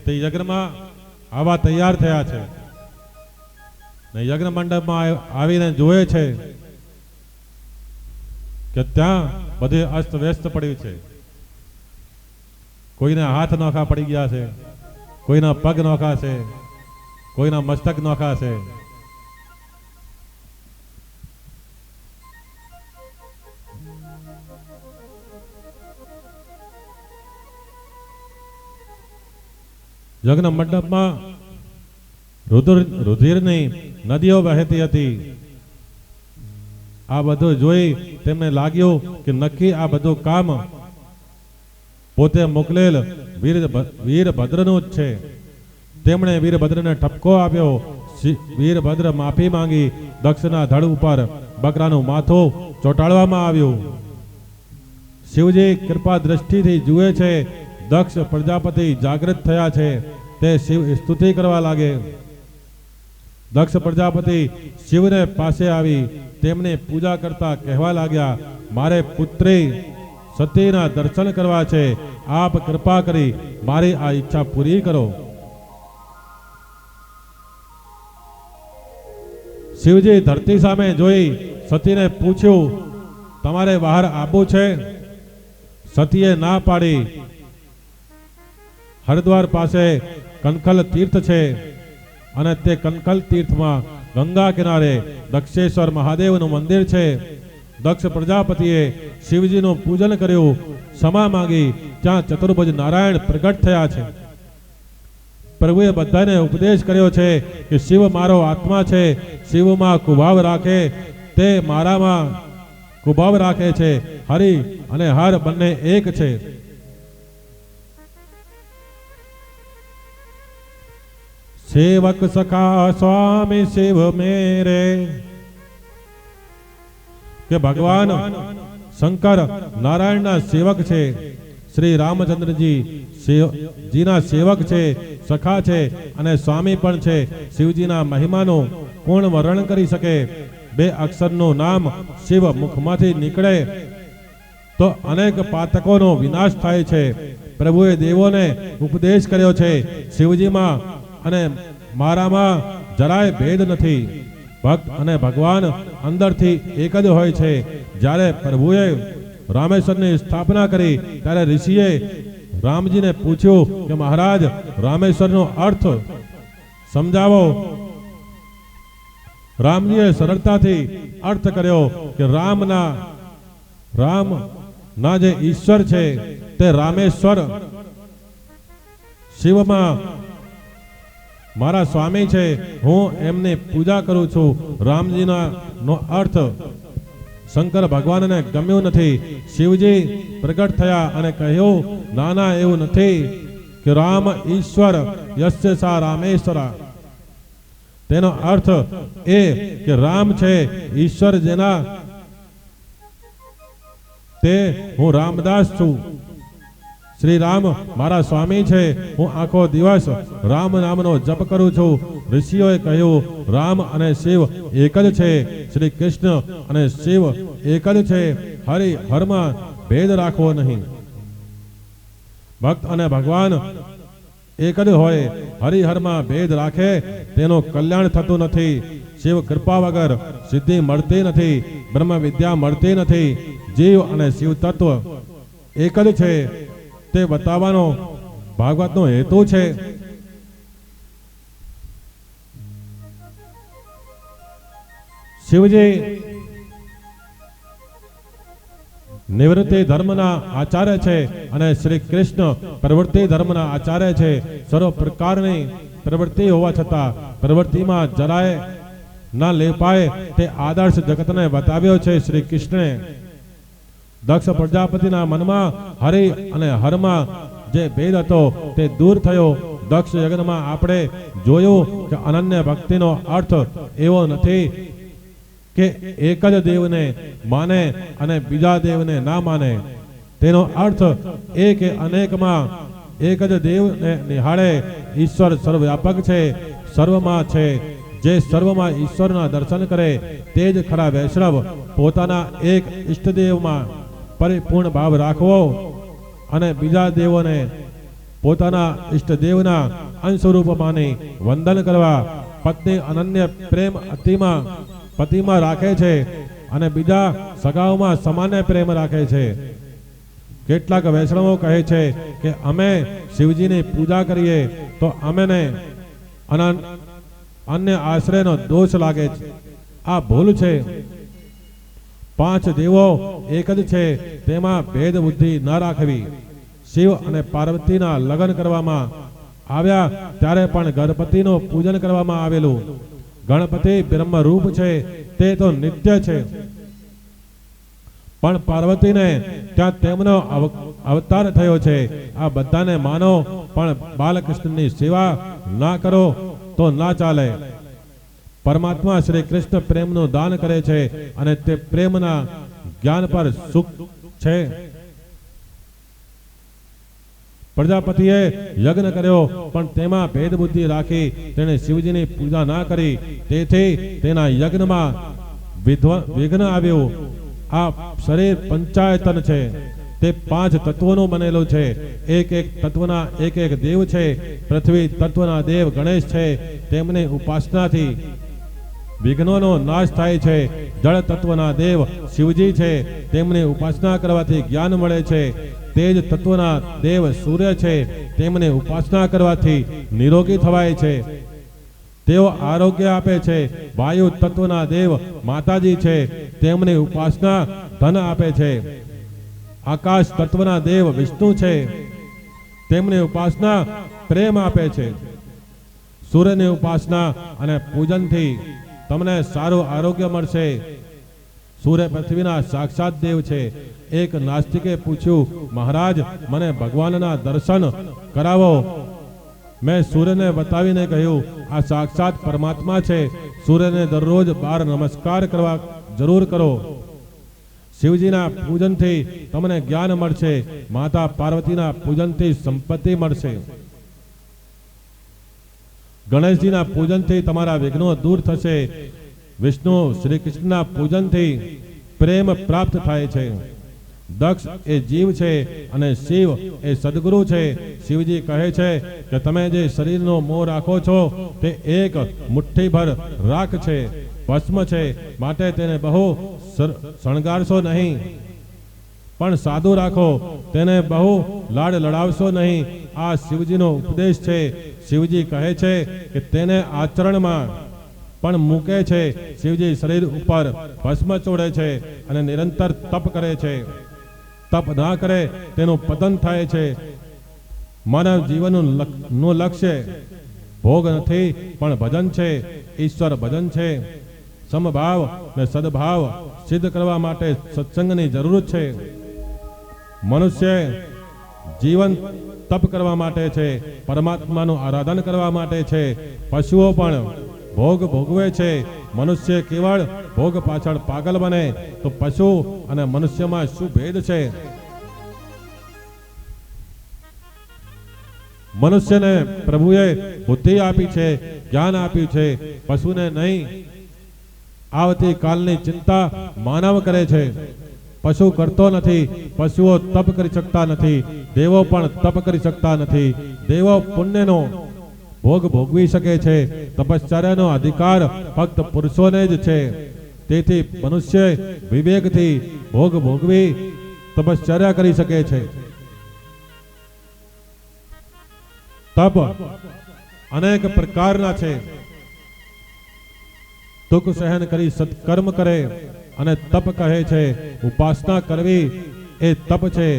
તે યજ્ઞમાં આવા તૈયાર થયા છે ને યજ્ઞ મંડપમાં આવીને જોયે છે કે ત્યાં બધે અસ્ત વ્યસ્ત પડ્યું છે. કોઈના હાથ નોખા પડી ગયા છે, કોઈના પગ નોખા છે, કોઈના મસ્તક નોખા છે. યજ્ઞ મંડપમાં રુધિરની નદીઓ વહેતી હતી. આ બધું જોઈ તેમને લાગ્યું કે નક્કી આ બધું કામ પોતે મોકલેલ વીરભદ્રનું જ છે. તેમણે વીરભદ્રને ઠપકો આપ્યો. વીરભદ્ર માફી માંગી દક્ષના ધડ ઉપર બકરાનું માથું ચોંટાડવામાં આવ્યું. શિવજી કૃપા દ્રષ્ટિથી જુએ છે. દક્ષ પ્રજાપતિ જાગૃત થયા છે. તે શિવ સ્તુતિ કરવા લાગે. દક્ષ પ્રજાપતિ શિવને પાસે આવી તેમની પૂજા કરતા કહેવા લાગ્યા, મારે પુત્રી સતીના દર્શન કરવા છે. આપ કૃપા કરી મારી આ ઈચ્છા પૂરી કરો. શિવજી ધરતી સામે જોઈ સતીને પૂછ્યું, તમારે બહાર આવવું છે? સતીએ ના પાડી. હરિદ્વાર પાસે કનખલ તીર્થ છે અને તે કનખલ તીર્થમાં ગંગા કિનારે દક્ષેશ્વર મહાદેવનું મંદિર છે. દક્ષ પ્રજાપતિએ શિવજીનું પૂજન કર્યું, ક્ષમા માંગી. ત્યાં ચતુર્ભુજ નારાયણ પ્રગટ થયા છે. પ્રભુએ બધાને ઉપદેશ કર્યો છે કે શિવ મારો આત્મા છે. શિવમાં કુભાવ રાખે તે મારામાં કુભાવ રાખે છે. હરિ અને હર બંને એક છે. સેવક સખા સ્વામી શિવ મેરે કે ભગવાન શંકર નારાયણના સેવક છે. શ્રી રામચંદ્રજી જીના સેવક છે, સખા છે અને સ્વામી પણ છે. શિવજીના મહિમાનું કોણ વર્ણન કરી શકે? બે અક્ષરનું નામ શિવ મુખમાંથી નીકળે તો અનેક પાતકોનો વિનાશ થાય છે. પ્રભુએ દેવોને ઉપદેશ કર્યો છે, શિવજીમાં અને મારામાં જરાય ભેદ નથી. ભક્ત અને ભગવાન અંદરથી એક જ હોય છે. જ્યારે પ્રભુએ રામેશ્વરની સ્થાપના કરી ત્યારે ઋષિએ રામજીને પૂછ્યું કે મહારાજ રામેશ્વરનો અર્થ સમજાવો. રામજીએ સરળતાથી અર્થ કર્યો કે રામ ના જે ઈશ્વર છે તે રામેશ્વર શિવમાં મારા સ્વામી છે, હું એમની પૂજા કરું છું. રામજીના નો અર્થ શંકર ભગવાનને ગમ્યું નથી. શિવજી પ્રગટ થયા અને કહ્યું, નાના, એવું નથી કે રામ ઈશ્વર યસ્ય સા રામેશ્વરા. તેનો અર્થ એ કે રામ છે ઈશ્વર જેના, તે હું રામદાસ છું. શ્રી રામ મારા સ્વામી છે, હું આખો દિવસ રામ નામનો જપ કરું છું. ઋષિઓએ કહ્યું, રામ અને શિવ એક જ છે. શ્રી કૃષ્ણ અને શિવ એક જ છે. હરિ હરમાં ભેદ રાખવો નહીં. ભક્ત અને ભગવાન એક જ હોય. હરિહરમાં ભેદ રાખે તેનું કલ્યાણ થતું નથી. શિવ કૃપા વગર સિદ્ધિ મળતી નથી, બ્રહ્મ વિદ્યા મળતી નથી. જીવ અને શિવ તત્વ એક જ છે તે બતાવવાનો ભાગવતનો હેતુ છે. શિવજી નિવૃત્તિ ધર્મના આચાર્ય છે અને શ્રી કૃષ્ણ પ્રવૃત્તિ ધર્મના આચાર્ય છે. સર્વ પ્રકારની પ્રવૃત્તિ હોવા છતાં પ્રવૃત્તિમાં જરાય ના લેપાય તે આદર્શ જગતને બતાવ્યો છે શ્રી કૃષ્ણે. દક્ષ પ્રજાપતિના મનમાં હરિ અને હરમાં જે ભેદ હતો તે દૂર થયો. દક્ષ યજ્ઞમાં આપણે જોયું કે અનન્ય ભક્તિનો અર્થ એવો નથી કે એક જ દેવને માને અને બીજા દેવને ના માને. તેનો અર્થ એ કે અનેકમાં એક જ દેવને નિહાળે. ઈશ્વર સર્વવ્યાપક છે, સર્વમાં છે. જે સર્વમાં ઈશ્વરના દર્શન કરે તે જ ખરા વૈષ્ણવ. પોતાના એક ઈષ્ટદેવમાં પરિપૂર્ણ ભાવ રાખવો અને બીજા દેવોને પોતાના ઈષ્ટદેવના અંશરૂપ માની વંદન કરવા. પત્ની અનન્ય પ્રેમ પતિમાં રાખે છે અને બીજા સગાઓમાં સામાન્ય પ્રેમ રાખે છે. કેટલાક વૈષ્ણવો કહે છે કે અમે શિવજીની પૂજા કરીએ તો અમને અન્ય આશ્રયનો દોષ લાગે છે. આ ભૂલ છે. 5 દેવો એક જ છે, તેમાં ભેદ બુદ્ધિ ન રાખવી. શિવ અને પાર્વતીના લગ્ન કરવામાં આવ્યા ત્યારે પણ ગણપતિનું પૂજન કરવામાં આવેલું. ગણપતિ બ્રહ્મરૂપ છે, તે તો નિત્ય છે, પણ પાર્વતીને ત્યાં તેમનો અવતાર થયો છે. આ બધાને માનો, પણ બાલકૃષ્ણની સેવા ના કરો તો ના ચાલે. પરમાત્મા શ્રી કૃષ્ણ પ્રેમનું દાન કરે છે અને તે પ્રેમના જ્ઞાન પર સુખ છે. પ્રજાપતિએ યજ્ઞ કર્યો પણ તેમાં ભેદ બુદ્ધિ રાખી તેણે શિવજીની પૂજા ના કરી, તેથી તેના યજ્ઞમાં વિઘ્ન આવ્યું. આ શરીર પંચાયતન છે, તે 5 તત્વોનું બનેલું છે. એક એક તત્વના એક એક દેવ છે. પૃથ્વી તત્વના દેવ ગણેશ છે, તેમની ઉપાસનાથી વિઘ્નોનો નાશ થાય છે. જળ તત્વના દેવ શિવજી છે, તેમની ઉપાસના કરવાથી જ્ઞાન મળે છે. તેજ તત્વના દેવ સૂર્ય છે, તેમની ઉપાસના કરવાથી નિરોગી થવાય છે, તેઓ આરોગ્ય આપે છે. વાયુ તત્વના દેવ માતાજી છે, તેમની ઉપાસના ધન આપે છે. આકાશ તત્વના દેવ વિષ્ણુ છે, તેમની ઉપાસના પ્રેમ આપે છે. સૂર્યની ઉપાસના અને પૂજનથી તમને સારું આરોગ્ય મળશે. સૂર્ય પૃથ્વીના સાક્ષાત દેવ છે. એક નાસ્તિકે પૂછ્યું, મહારાજ મને ભગવાનના દર્શન કરાવો. મેં સૂર્યને બતાવીને કહ્યું, આ સાક્ષાત પરમાત્મા છે. સૂર્યને દરરોજ 12 નમસ્કાર કરવા જરૂર કરો. શિવજીના પૂજનથી તમને જ્ઞાન મળશે. માતા પાર્વતીના પૂજનથી સંપત્તિ મળશે. ગણેશજીના પૂજનથી તમારા વિઘ્નો દૂર થશે. વિષ્ણુ શ્રી કૃષ્ણના પૂજનથી પ્રેમ પ્રાપ્ત થાય છે. દક્ષ એ જીવ છે અને શિવ એ સદગુરુ છે. શિવજી કહે છે કે તમે જે શરીરનો મોહ રાખો છો તે એક મુઠ્ઠીભર રાખ છે, ભસ્મ છે, માટે તેને બહુ શણગારશો નહીં, પણ સાદું રાખો. તેને બહુ લાડ લડાવશો નહીં. આ શિવજીનો ઉપદેશ છે. શિવજી કહે છે કે તેને આચરણમાં પણ મૂકે છે. શિવજી શરીર ઉપર ભસ્મ ચોડે છે અને નિરંતર તપ કરે છે. તપ ના કરે તેનું પતન થાય છે. માનવ જીવનનું લક્ષ્ય ભોગ નથી પણ ભજન છે, ઈશ્વર ભજન છે. સમભાવ ને સદભાવ સિદ્ધ કરવા માટે સત્સંગની જરૂર છે. મનુષ્ય જીવન તપ કરવા માટે છે, પરમાત્માનું આરાધન કરવા માટે છે. પશુઓ પણ ભોગ ભોગવે છે. મનુષ્ય કેવળ ભોગ પાછળ પાગલ બને તો પશુ અને મનુષ્યમાં શું ભેદ છે? મનુષ્યને પ્રભુએ બુદ્ધિ આપી છે, જ્ઞાન આપ્યું છે, પશુને નહીં. આવતી કાલની ચિંતા માનવ કરે છે, પશુ કરતો નથી. પશુઓ તપ કરી શકતા નથી, દેવો પણ તપ કરી શકતા નથી. દેવો પુણ્યનો ભોગ ભોગવી શકે છે, તપશ્ચર્યાનો અધિકાર ફક્ત પુરુષોને જ છે. તેથી મનુષ્ય વિવેકથી ભોગ ભોગવી તપશ્ચર્યા કરી શકે છે. તપ અનેક પ્રકારના છે. દુઃખ સહન કરી સત્કર્મ કરે અને તપ કહે છે. ઉપાસના કરવી એ તપ છે.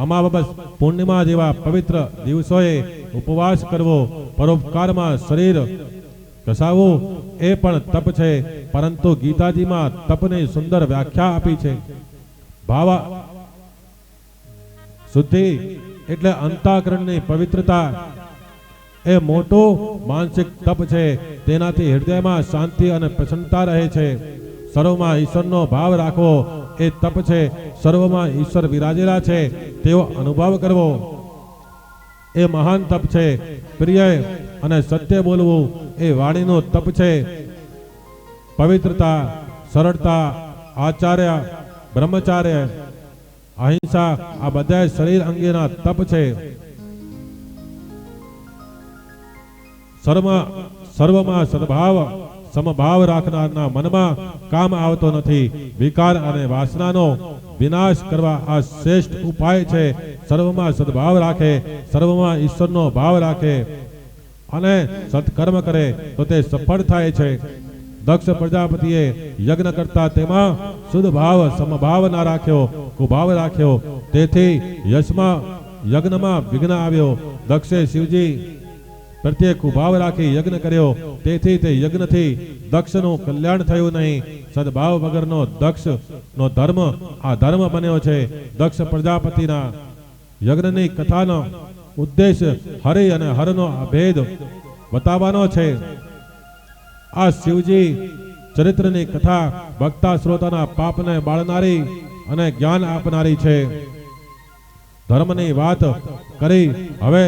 અમાવસ પૂર્ણિમા જેવા પવિત્ર દિવસોએ ઉપવાસ કરવો, પરોપકારમાં શરીર ઘસાવવું એ પણ તપ છે. પરંતુ ગીતાજીમાં તપની સુંદર વ્યાખ્યા આપી છે. ભાવ શુદ્ધિ એટલે અંતઃકરણની પવિત્રતા એ મોટું માનસિક તપ છે. તેનાથી હૃદયમાં શાંતિ અને પ્રસન્નતા રહે છે. સર્વમાં ઈશ્વરનો ભાવ રાખવો એ તપ છે. સર્વમાં ઈશ્વર વિરાજેલા છે તેવો અનુભવ કરવો એ મહાન તપ છે. પ્રિય અને સત્ય બોલવું એ વાણીનું તપ છે. પવિત્રતા, સરળતા, આચાર્ય, બ્રહ્મચાર્ય, અહિંસા આ બધા શરીર અંગેના તપ છે. સર્વમાં સદભાવ સમભાવ રાખનારના મનમાં કામ આવતો નથી. વિકાર અને વાસનાનો વિનાશ કરવા આ શ્રેષ્ઠ ઉપાય છે. સર્વમાં સદભાવ રાખે, સર્વમાં ઈશ્વરનો ભાવ રાખે અને સત્કર્મ કરે તો તે સફળ થાય છે. દક્ષ પ્રજાપતિએ યજ્ઞ કરતા તેમાં શુદ્ધ ભાવ સમભાવ ના રાખ્યો, કુભાવ રાખ્યો. તેથી યજ્ઞમાં વિઘ્ન આવ્યો. દક્ષે શિવજી પ્રત્યે કુભાવ રાખી યજ્ઞ કર્યો. તેથી તે યજ્ઞથી દક્ષનું કલ્યાણ થયું નહીં. સદભાવ વગરનો દક્ષનો ધર્મ આ ધર્મ બન્યો છે. દક્ષ પ્રજાપતિના યજ્ઞની કથાનો ઉદ્દેશ હરિ અને હરનો અભેદ બતાવવાનો છે. આ શિવજી ચરિત્રની કથા ભક્તા શ્રોતાના પાપને બાળનારી અને જ્ઞાન આપનારી છે. ધર્મની વાત કરી, હવે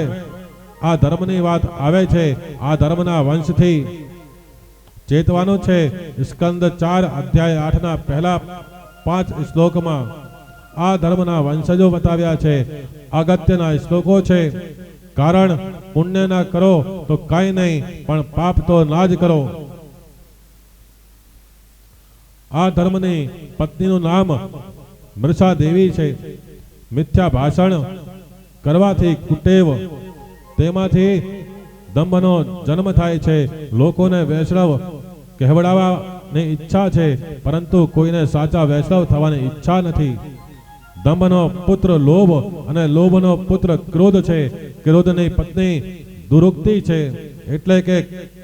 આ ધર્મની વાત આવે છે. આ ધર્મના વંશથી ચેતવાનું છે. સ્કંદ 4 અધ્યાય 8 ના પહેલા 5 શ્લોકમાં આ ધર્મના વંશજો બતાવ્યા છે. અગત્યના શ્લોકો છે. કારણ પુણ્ય ના કરો તો કઈ નહીં, પણ પાપ તો ના જ કરો. આ ધર્મની પત્નીનું નામ મૃષા દેવી છે. મિથ્યા ભાષણ કરવાથી કુટેવ, તેમાંથી દંભનો જન્મ થાય છે. લોકોને વૈષ્ણવ કહેવડાવવાની ઈચ્છા છે, પરંતુ કોઈને સાચા વૈષ્ણવ થવાની ઈચ્છા નથી. દંભનો પુત્ર લોભ અને લોભનો પુત્ર ક્રોધ છે. ક્રોધની પત્ની દુરુક્તિ છે, એટલે કે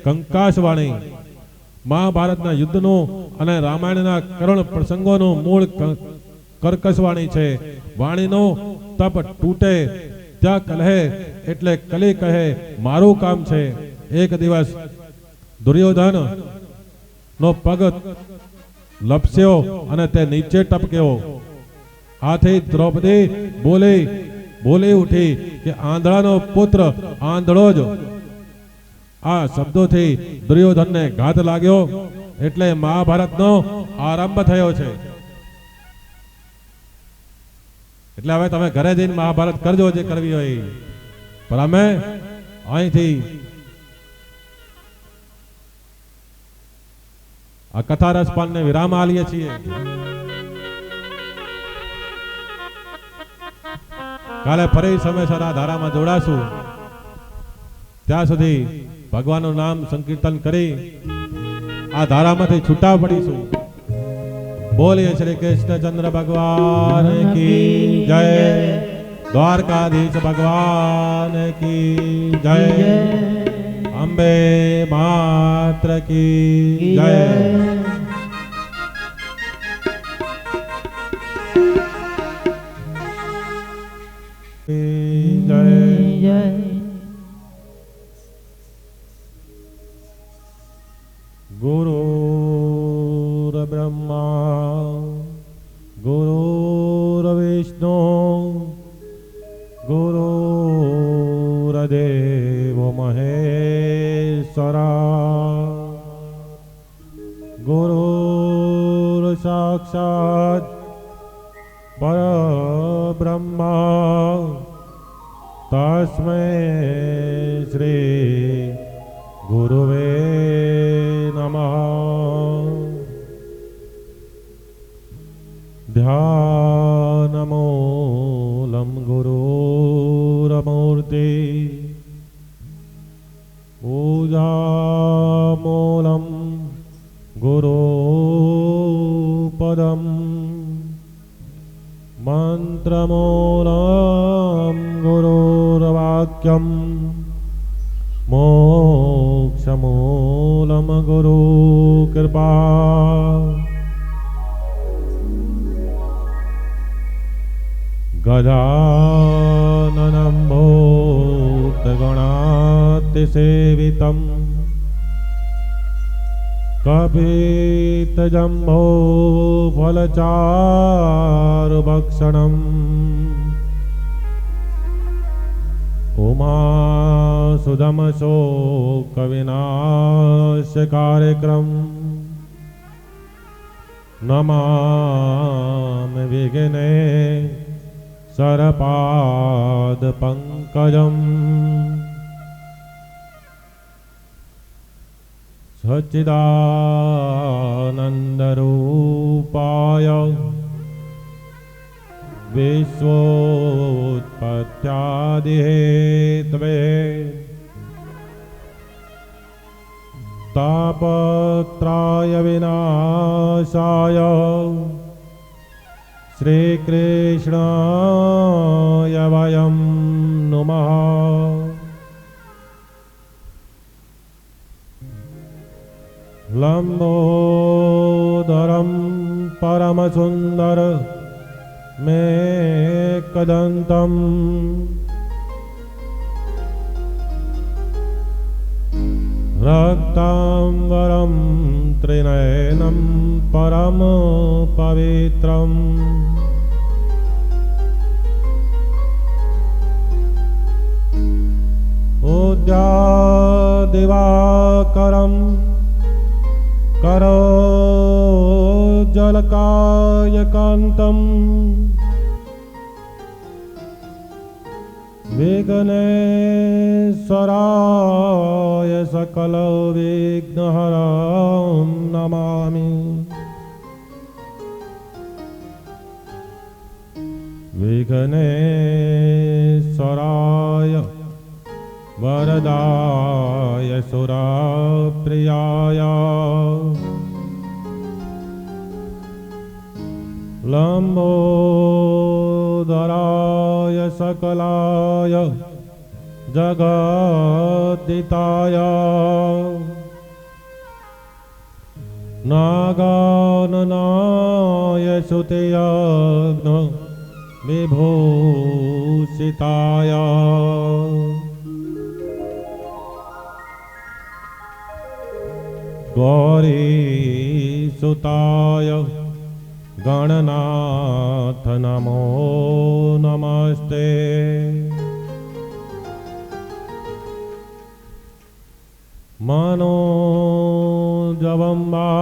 કંકાસવાણી. મહાભારતના યુદ્ધનું અને રામાયણના કરુણ પ્રસંગોનું મૂળ કર્કશવાણી છે. વાણીનો તપ તૂટે ત્યાં કલહે એટલે કલી કહે મારું કામ છે. એક દિવસ દુર્યોધન નો પગ લપસ્યો અને તે નીચે ટપક્યો. આથી દ્રૌપદી બોલી ઉઠી કે આંધળાનો પુત્ર આંધળો જ. આ શબ્દોથી દુર્યોધનને ઘાત લાગ્યો. એટલે મહાભારતનો આરંભ થયો છે. એટલે હવે તમે ઘરે જઈને મહાભારત કરજો જે કરવી હોય, પણ અમે અહીંથી આ કથા રસપાનને વિરામ આલીએ છીએ. કાલે ફરી સમયસર આ ધારામાં જોડાશું. ત્યાં સુધી ભગવાનનું નામ સંકીર્તન કરી આ ધારામાંથી છૂટા પડીશું. બોલીએ શ્રી કૃષ્ણચંદ્ર ભગવાન કી જય, દ્વારકાધીશ ભગવાન કી જય. अम्बे मात्र की जय। जय जय। गुरुर्ब्रह्मा गुरुर्विष्णु गुरुर्देवो महेश्वरा गुरुर्साक्षात् परब्रह्मा तस्मै श्री गुरुवे नमः। ध्यानमूलं गुरुरमूर्ति पूजामूलं गुरुपदम् मंत्रमूलं गुरुर्वाक्यं मोक्षमूलं गुरुकृपा गजाननं भूतगणातिसेवितं कपितजम्बो फलचारुभक्षणम् उमासुधमशोकविनाशकार्यक्रम नमामि विघ्ने सरपादपङ्कजम् सच्चिदानन्दरूपाय विश्वोत्पत्त्यादिहेतवे तापत्राय विनाशाय श्रीकृष्णाय वयं नुमः। लंबोदरं परमसुंदर मेकदंतं रक्तांबरं त्रिनयनं परम पवित्रम् उद्यादिवाकरं करोज्ज्वलकायकान्तम् विघ्नेश्वराय सकलविघ्नहरं नमामि। विघ्नेश्वराय वरदाय सुरप्रियाय लंबोदराय सकलाय जगद्दिताय नागाननाय सुतयज्ञ विभूषिताय गौरीसुताय गणनाथ नमो नमस्ते। मनोजवं वा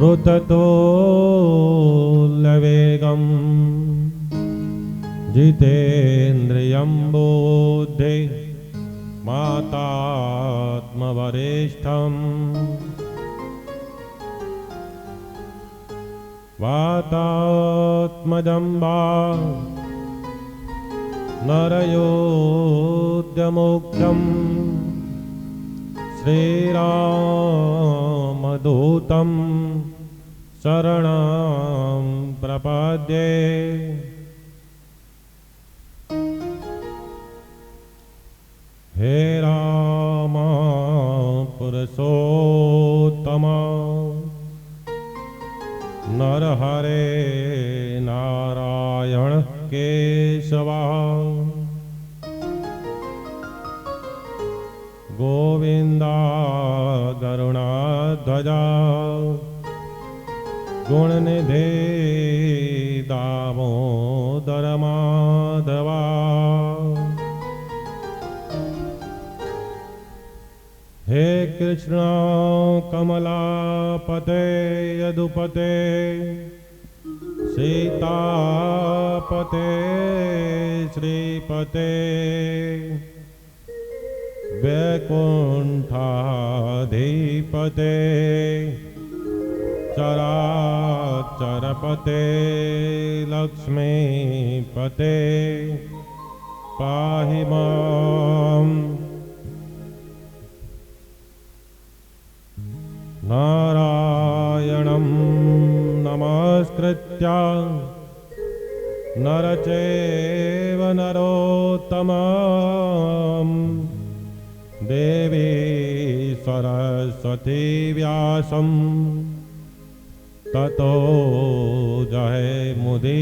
ऋततुल्यवेगं जितेन्द्रियं बुद्धि मातात्मवरिष्ठम् वातात्मजं वा नरयोऽद्यमुख्यं श्रीरामदूतं शरणं प्रपद्ये। हे राम हरे नारायण केशवा गोविंदा गरुणाध्वजा गुणनिधे दामोदर माधवा हे कृष्ण कमलापते यदुपते सीतापते श्रीपते वैकुंठाधिपते चराचरपते लक्ष्मीपते पाहि माम् नारायणं नमस्कृत्य नरचैव नरोत्तमं देवी सरस्वती व्यासं ततो जयमुदीष्यते।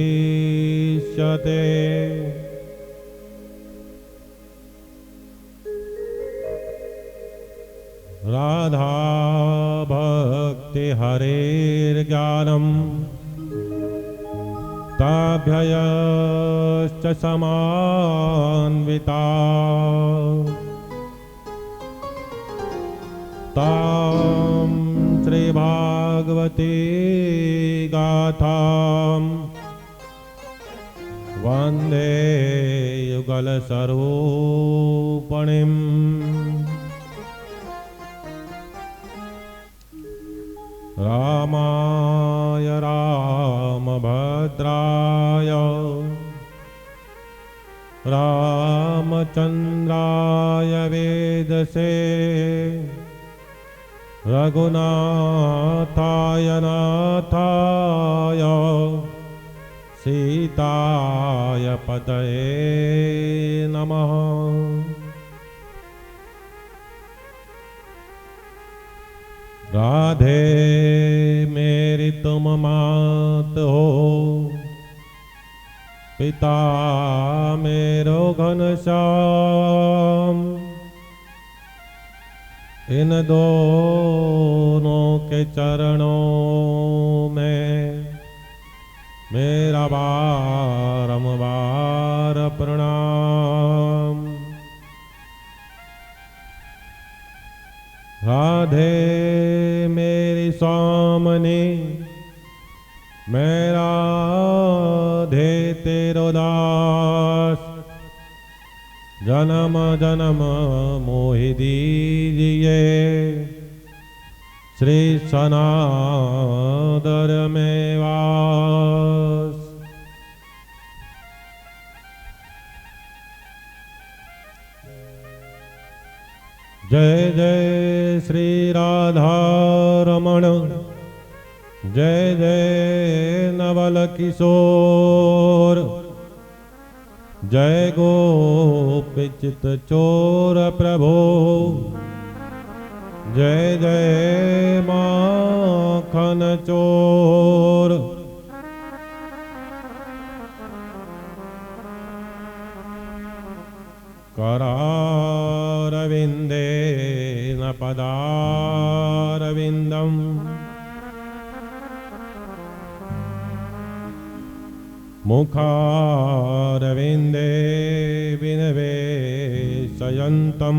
राधा भक्ति हरेर्ज्ञानम् ताभ्यश्च समान्विता तां श्रीभागवती गाथां वन्दे युगलस्वरूपिणीम्। रामाय रामभद्राय रामचन्द्राय वेदसे रघुनाथाय नाथाय सीताय पतये नमः। राधे मेरी तुम मात हो, पिता मेरो घनश्याम, इन दोनों के चरणों में मेरा बारंबार प्रणाम। राधे मेरी स्वामिनी, मैं राधे तेरो दास, जन्म जन्म मोहि दीजिए श्री सनादर में वास। जय जय श्री राधा रमण, जय जय नवल किशोर, जय गोपीचित चोर प्रभो, जय जय माखन चोर। करारविंदे न पदारविंदम, मुखारविंदे विनिवेशयन्तं,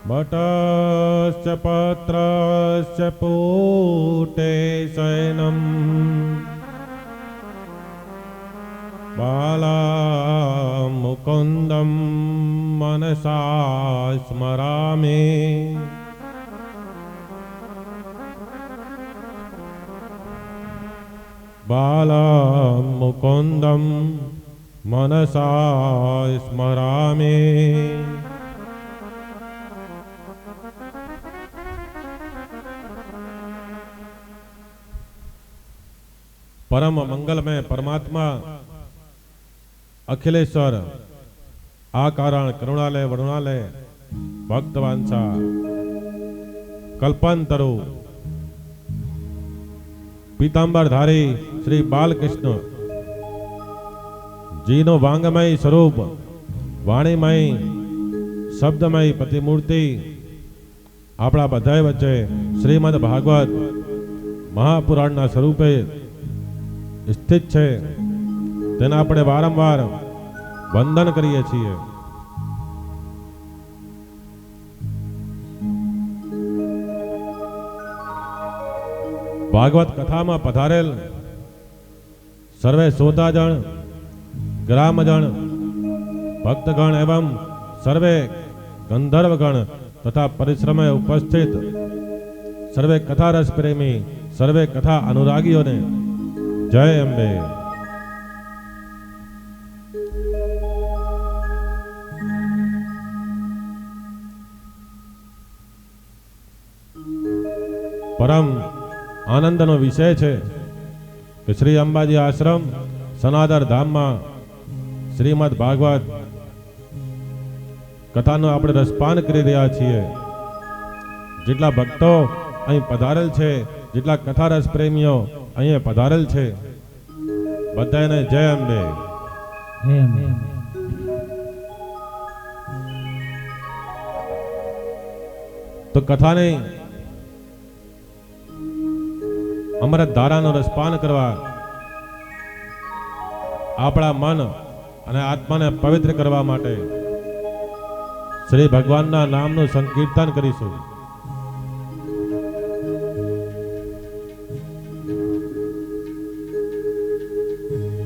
वटश्च पत्रश्च पूटे शयनम्, बालामुकुन्दं मनसा स्मरामि। बालामुकुन्दं मनसा स्मरामि। परम मंगलमय परमात्मा अखिलेश्वर आकारण करुणालय वरुणालय भक्तवांसा कल्पांतरो पीतांबरधारी श्री बालकृष्ण जीनो वांगमय स्वरूप वाणीमय शब्दमय प्रतिमूर्ति आपणा बधाय वच्चे श्रीमद भागवत महापुराणना स्वरूपे स्थित छे तेना आपणे वारंवार वंदन करीए छीए। भागवत कथा में पधारेल सर्वे श्रोताजन ग्रामजन भक्तगण एवं सर्वे गंधर्वगण तथा परिश्रम उपस्थित सर्वे कथा रस प्रेमी सर्वे कथा अनुरागियों ने जय अम्बे। परम आनंदनो विषय है कि श्री अंबाजी आश्रम सनादर धाम में श्रीमद भागवत कथानो आपणे रसपान करी रह्या छीए। जेटला भक्तो અહીં પધારેલ છે, જેટલા કથા રસ પ્રેમીઓ અહીં પધારેલ છે, બધાને જય અંબે। તો કથાને અમૃત ધારાનો રસપાન કરવા આપણા મન અને આત્માને પવિત્ર કરવા માટે શ્રી ભગવાનના નામનું સંકીર્તન કરીશું।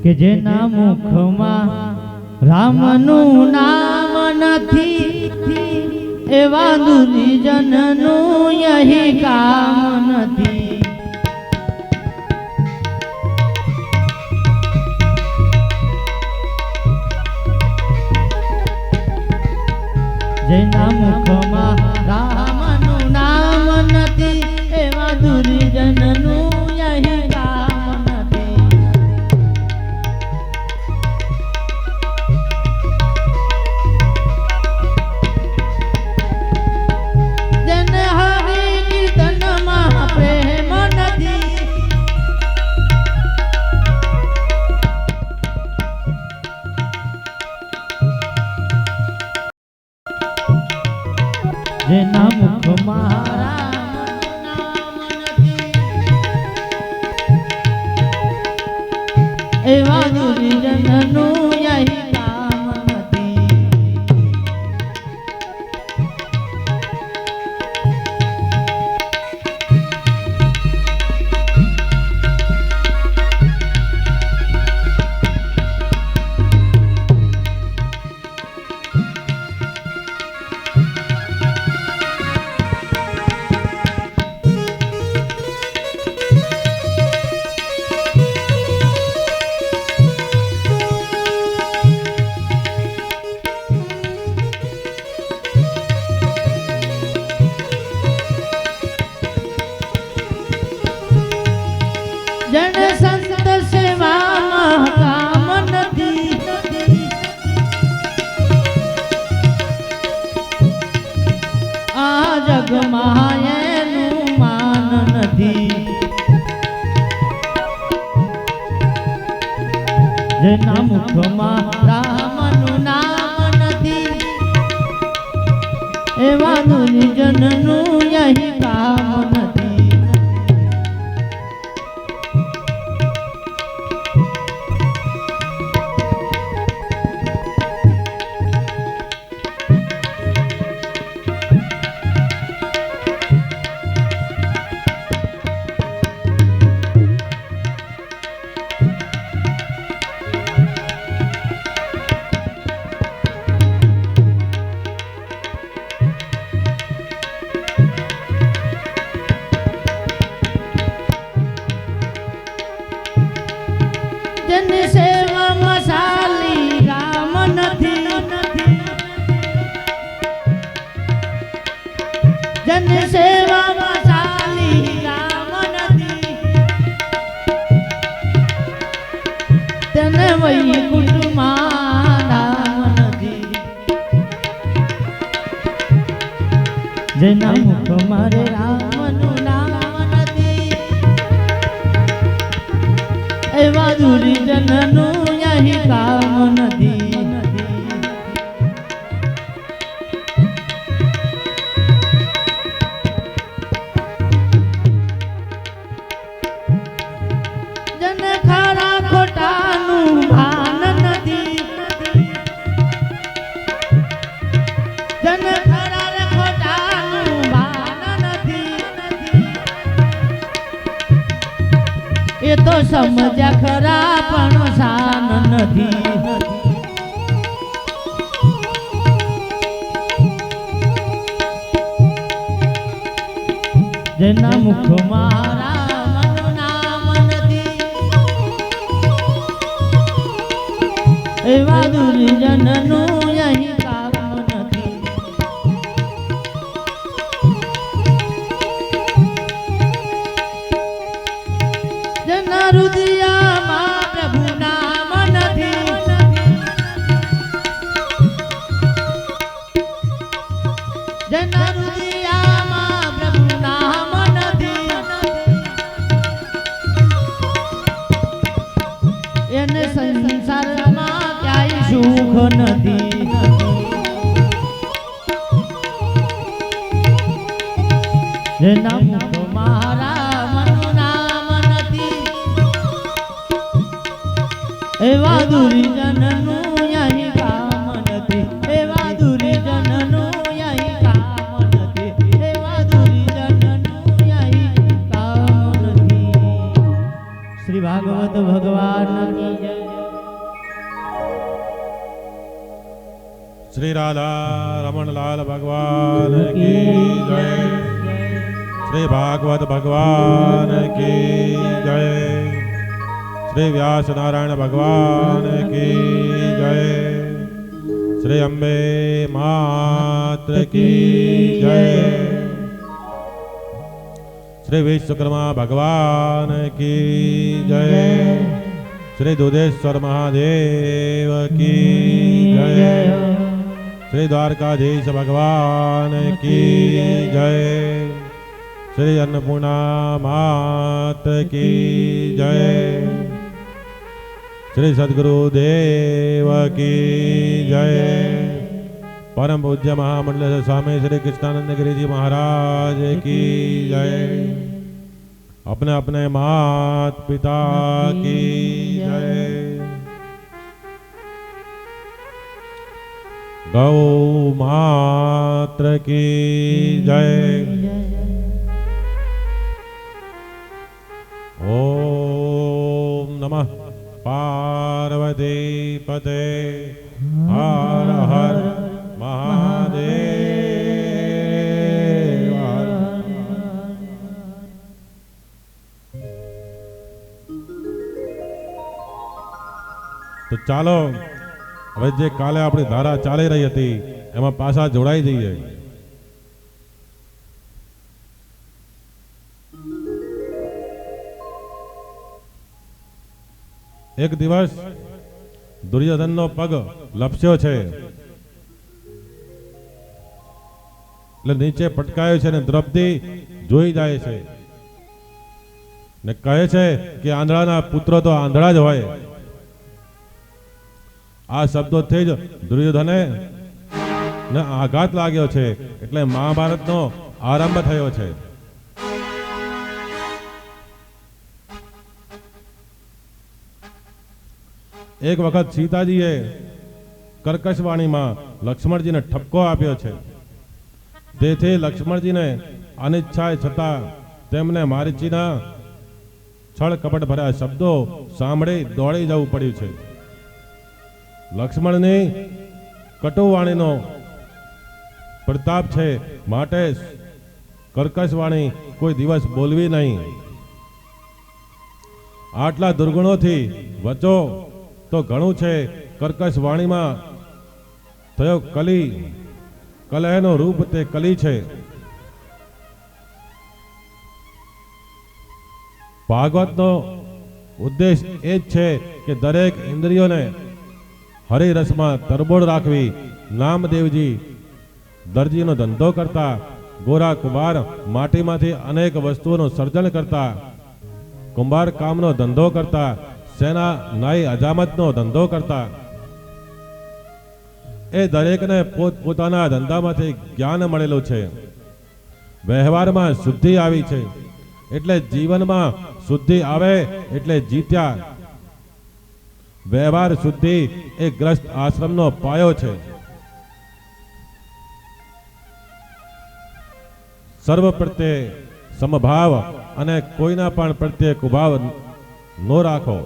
કે જેના મુખમાં રામનું નામ નથી એવા દુર્જનનું યહી કામ નથી। જેના મુખમાં રામનું નામ નથી એવા દુર્જનનું યહી કામ નથી। જેને હરિ કીર્તનમાં પ્રેમ નથી જેના મુખમાં રામનું નામ નથી એવા દુર્જનનું યહી કામ નથી। જન સંત સેવામાં કામ નથી આ જગમાં એનું માન નથી। જેના મુખમાં રામનું નામ નથી એવા દુર્જનનું યહી કામ નથી। દુર્જનનું યહી કામ નથી. જન ખરા ખોટાનું ભાન નથી. જન ખરા ખોટાનું ભાન નથી. એ તો સમજ્યા ખરા પણ શાન નથી. જેના મુખ મારા મનનું નામ નથી. એવા દુર્જનનું યહી કામ નથી. જેના હૃદયમાં પ્રભુ નામ નથી. જેના હૃદયમાં પ્રભુ નામ નથી. એને સંસારમાં ક્યાંય સુખ નથી. જેના મુખ મારા મનનું નામ નથી. એવા દુર્જનનું યહી કામ નથી. એવા દુર્જનનું યહી કામ નથી. એવા દુર્જનનું યહી કામ નથી. શ્રી ભાગવત ભગવાન કી જય. श्री राधा रमण लाल भगवान की जय। श्री भागवत भगवान की जय। श्री व्यास नारायण भगवान की जय। श्री अम्बे मात्र की जय। श्री विश्वकर्मा भगवान की जय। श्री दुधेश्वर महादेव की जय। श्री द्वारकाधीश भगवान की जय। श्री अन्नपूर्णा माता की जय। श्री सद्गुरुदेव की जय। परम पूज्य महामंडल स्वामी श्री कृष्णानंद गिरि जी महाराज की जय। अपने अपने माता पिता की जय। गौ मात्र की जय। ओम नमः पार्वती पते हर हर महादेव। तो चालो હવે જે કાલે આપણી ધારા ચાલી રહી હતી એમાં પાછા જોડાઈ જઈએ। એક દિવસ દુર્યોધનનો પગ લપસ્યો છે એટલે નીચે પટકાયો છે ને દ્રૌપદી જોઈ જાય છે ને કહે છે કે આંધળાના પુત્રો તો આંધળા જ હોય। આ શબ્દોથી જ દુર્યોધને આઘાત લાગ્યો છે એટલે મહાભારતનો આરંભ થયો છે। એક વખત સીતાજીએ કર્કશ વાણીમાં લક્ષ્મણજીને ઠપકો આપ્યો છે, તેથી લક્ષ્મણજીને અનિચ્છાએ છતાં તેમને મારીચીના છળ કપટ ભર્યા શબ્દો સાંભળી દોડી જવું પડ્યું છે। લક્ષ્મણની કટુવાણીનો પ્રતાપ છે, માટે કર્કશ વાણી કોઈ દિવસ બોલવી નહીં। આટલા દુર્ગુણોથી વચો તો ઘણું છે। કર્કશ વાણીમાં થયો કલી, કલહનો રૂપ તે કલી છે। ભાગવતનો ઉદ્દેશ એ જ છે કે દરેક ઇન્દ્રિયોને હરિરસમાં તરબોળ રાખવી। નામદેવજી દરજીનો ધંધો કરતા, ગોરા કુંભાર માટીમાંથી અનેક વસ્તુઓનું સર્જન કરતા, કુંભાર કામનો ધંધો કરતા, સેના નાઈ અજામતનો ધંધો કરતા. એ દરેકને પોતપોતાના ધંધામાંથી જ્ઞાન મળેલું છે. વ્યવહારમાં શુદ્ધિ આવી છે એટલે જીવનમાં શુદ્ધિ આવે એટલે જીત્યા. વ્યવહાર શુદ્ધિ એ ગ્રસ્ત આશ્રમનો પાયો છે. સર્વ પ્રત્યે સમભાવ અને કોઈના પણ પ્રત્યે કુભાવ ન રાખો.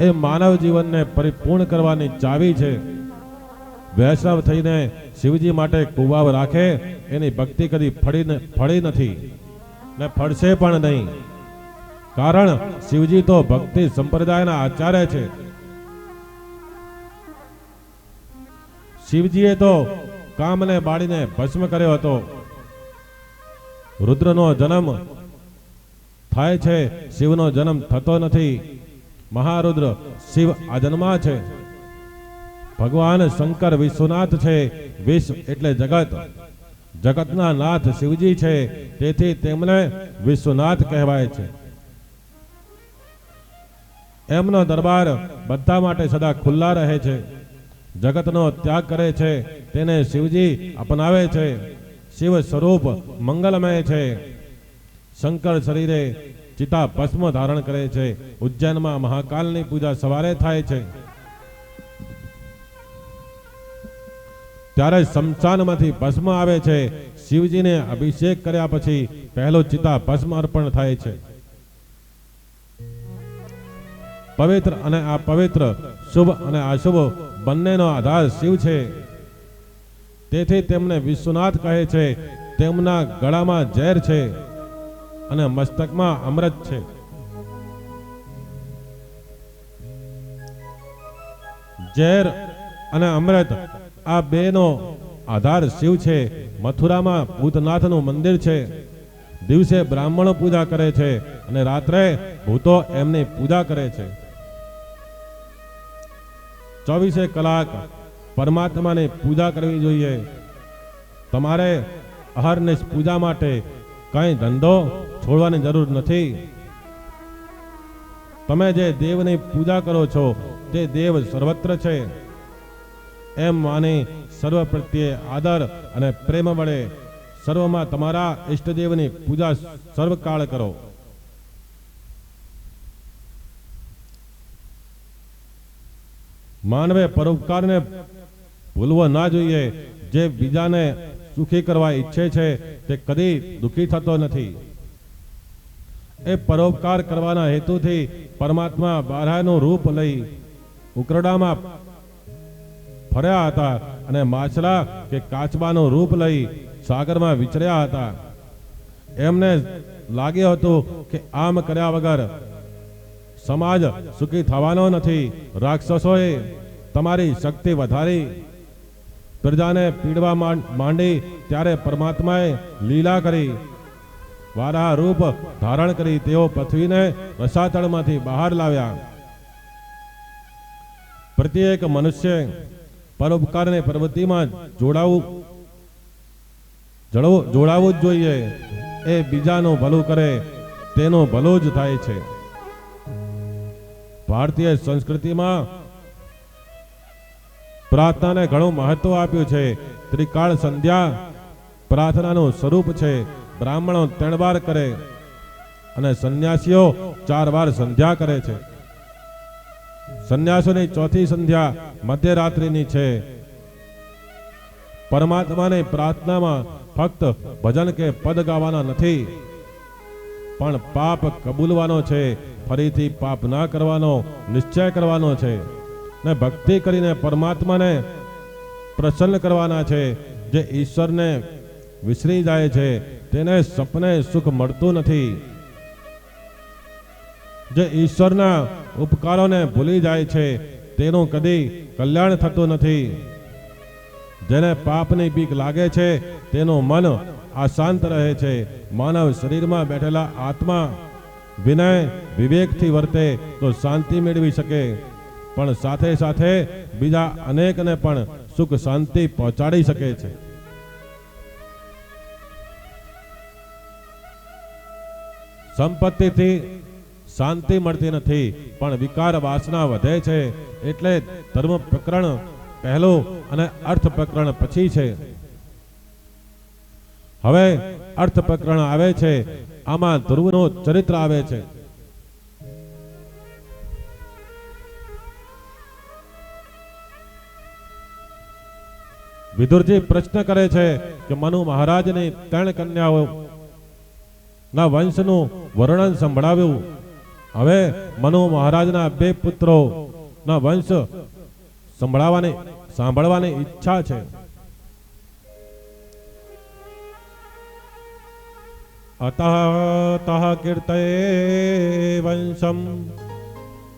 એ માનવ જીવનને પરિપૂર્ણ કરવાની ચાવી છે. વૈષ્ણવ થઈને શિવજી માટે કુભાવ રાખે એની ભક્તિ કદી ફળી નથી ને ફળશે પણ નહીં. કારણ શિવજી તો ભક્તિ સંપ્રદાયના આચાર્ય છે. શિવજીએ તો કામને બાળીને ભસ્મ કર્યો હતો. રુદ્રનો જન્મ થાય છે, શિવનો જન્મ થતો નથી. મહારુદ્ર શિવ આજન્મા છે. ભગવાન શંકર વિશ્વનાથ છે. વિશ્વ એટલે જગત. જગતના નાથ શિવજી છે, તેથી તેમને વિશ્વનાથ કહેવાય છે. એમનો દરબાર બધા માટે સદા ખુલ્લા રહે છે. જગતનો ત્યાગ કરે છે તેને શિવજી અપનાવે છે. શિવ સ્વરૂપ મંગલમય છે. શંકર શરીરે ચિતા ભસ્મ ધારણ કરે છે. ઉજ્જૈનમાં મહાકાલની પૂજા સવારે થાય છે. ત્યારે શમશાનમાંથી ભસ્મ આવે છે. શિવજીને અભિષેક કર્યા પછી પહેલો ચિતા ભસ્મ અર્પણ થાય છે. પવિત્ર અને અપવિત્ર, શુભ અને અશુભ બંનેનો આધાર શિવ છે. તેથી તેમને વિશ્વનાથ કહે છે. તેમના ગળામાં ઝેર છે અને મસ્તકમાં અમૃત છે. ઝેર અને અમૃત આ બેનો આધાર શિવ છે. મથુરામાં ભૂતનાથનું મંદિર છે. દિવસે બ્રાહ્મણો પૂજા કરે છે અને રાત્રે ભૂતો એમની પૂજા કરે છે. 24 કલાક પરમાત્માની પૂજા કરવી જોઈએ. તમારે અહર્નિશ પૂજા માટે કઈ ધંધો છોડવાની જરૂર નથી. તમે જે દેવની પૂજા કરો છો તે દેવ સર્વત્ર છે એમ માની સર્વ પ્રત્યે આદર અને પ્રેમ વડે સર્વમાં તમારા ઈષ્ટદેવની પૂજા સર્વકાળ કરો. માનવે પરોપકારને ભૂલવો ના જોઈએ. જે બીજાને સુખી કરવા ઈચ્છે છે તે કદી દુઃખી થતો નથી. એ પરોપકાર કરવાના હેતુથી પરમાત્મા બારહાનું રૂપ લઈ ઉકરડામાં ફર્યા હતા અને માછલા કે કાચબાનું રૂપ લઈ સાગરમાં વિચર્યા હતા. એમને લાગ્યું હતું કે આમ કર્યા વગર સમાજ સુખી થવાનો નથી. રાક્ષસોએ તમારી શક્તિ વધારી, પ્રજાને પીડવા માંડી ત્યારે પરમાત્માએ લીલા કરી, વારાહ રૂપ ધારણ કરી તેઓ પૃથ્વીને રસાતળમાંથી બહાર લાવ્યા. પ્રત્યેક મનુષ્ય પરોપકારની પ્રવૃત્તિમાં જોડાવું જ જોઈએ. એ બીજાનું ભલું કરે તેનું ભલું જ થાય છે. ભારતીય સંસ્કૃતિમાં પ્રાર્થનાને ઘણું મહત્વ આપ્યું છે. ત્રિકાળ સંધ્યા પ્રાર્થનાનું સ્વરૂપ છે. બ્રાહ્મણો 3 વાર કરે અને સંન્યાસીઓ 4 વાર સંધ્યા કરે છે. સંન્યાસોની ચોથી સંધ્યા મધ્યરાત્રિની છે. પરમાત્માની પ્રાર્થનામાં ફક્ત ભજન કે પદ ગાવાના નથી, પણ પાપ કબૂલવાનો છે. ફરીથી પાપ ના કરવાનો નિશ્ચય કરવાનો છે ને ભક્તિ કરીને પરમાત્માને પ્રસન્ન કરવાના છે. જે ઈશ્વરને વિસરી જાય છે તેને સપને સુખ મળતું નથી. જે ઈશ્વરના ઉપકારોને ભૂલી જાય છે તેનું કદી કલ્યાણ થતું નથી. જેને પાપની બીક લાગે છે તેનું મન અશાંત રહે છે. માનવ શરીરમાં બેઠેલા આત્મા વિનય વિવેકથી વર્તે તો શાંતિ મેળવી શકે, પણ સાથે સાથે બીજા અનેકને પણ સુખ શાંતિ પહોંચાડી શકે છે. શાંતિ મળતી નથી, પણ વિકાર વાસના વધે છે. એટલે ધર્મ પ્રકરણ પહેલું અને અર્થ પ્રકરણ પછી છે. હવે અર્થ પ્રકરણ આવે છે. આમાં ધ્રુવનું ચરિત્ર આવે છે. વિદુરજી પ્રશ્ન કરે છે કે મનુ મહારાજની 3 કન્યાઓ ના વંશનું વર્ણન સંભળાવ્યું. હવે મનુ મહારાજના 2 પુત્રો ના વંશ સાંભળવાની ઈચ્છા છે. અતઃ તઃ કીર્તયે વંશમ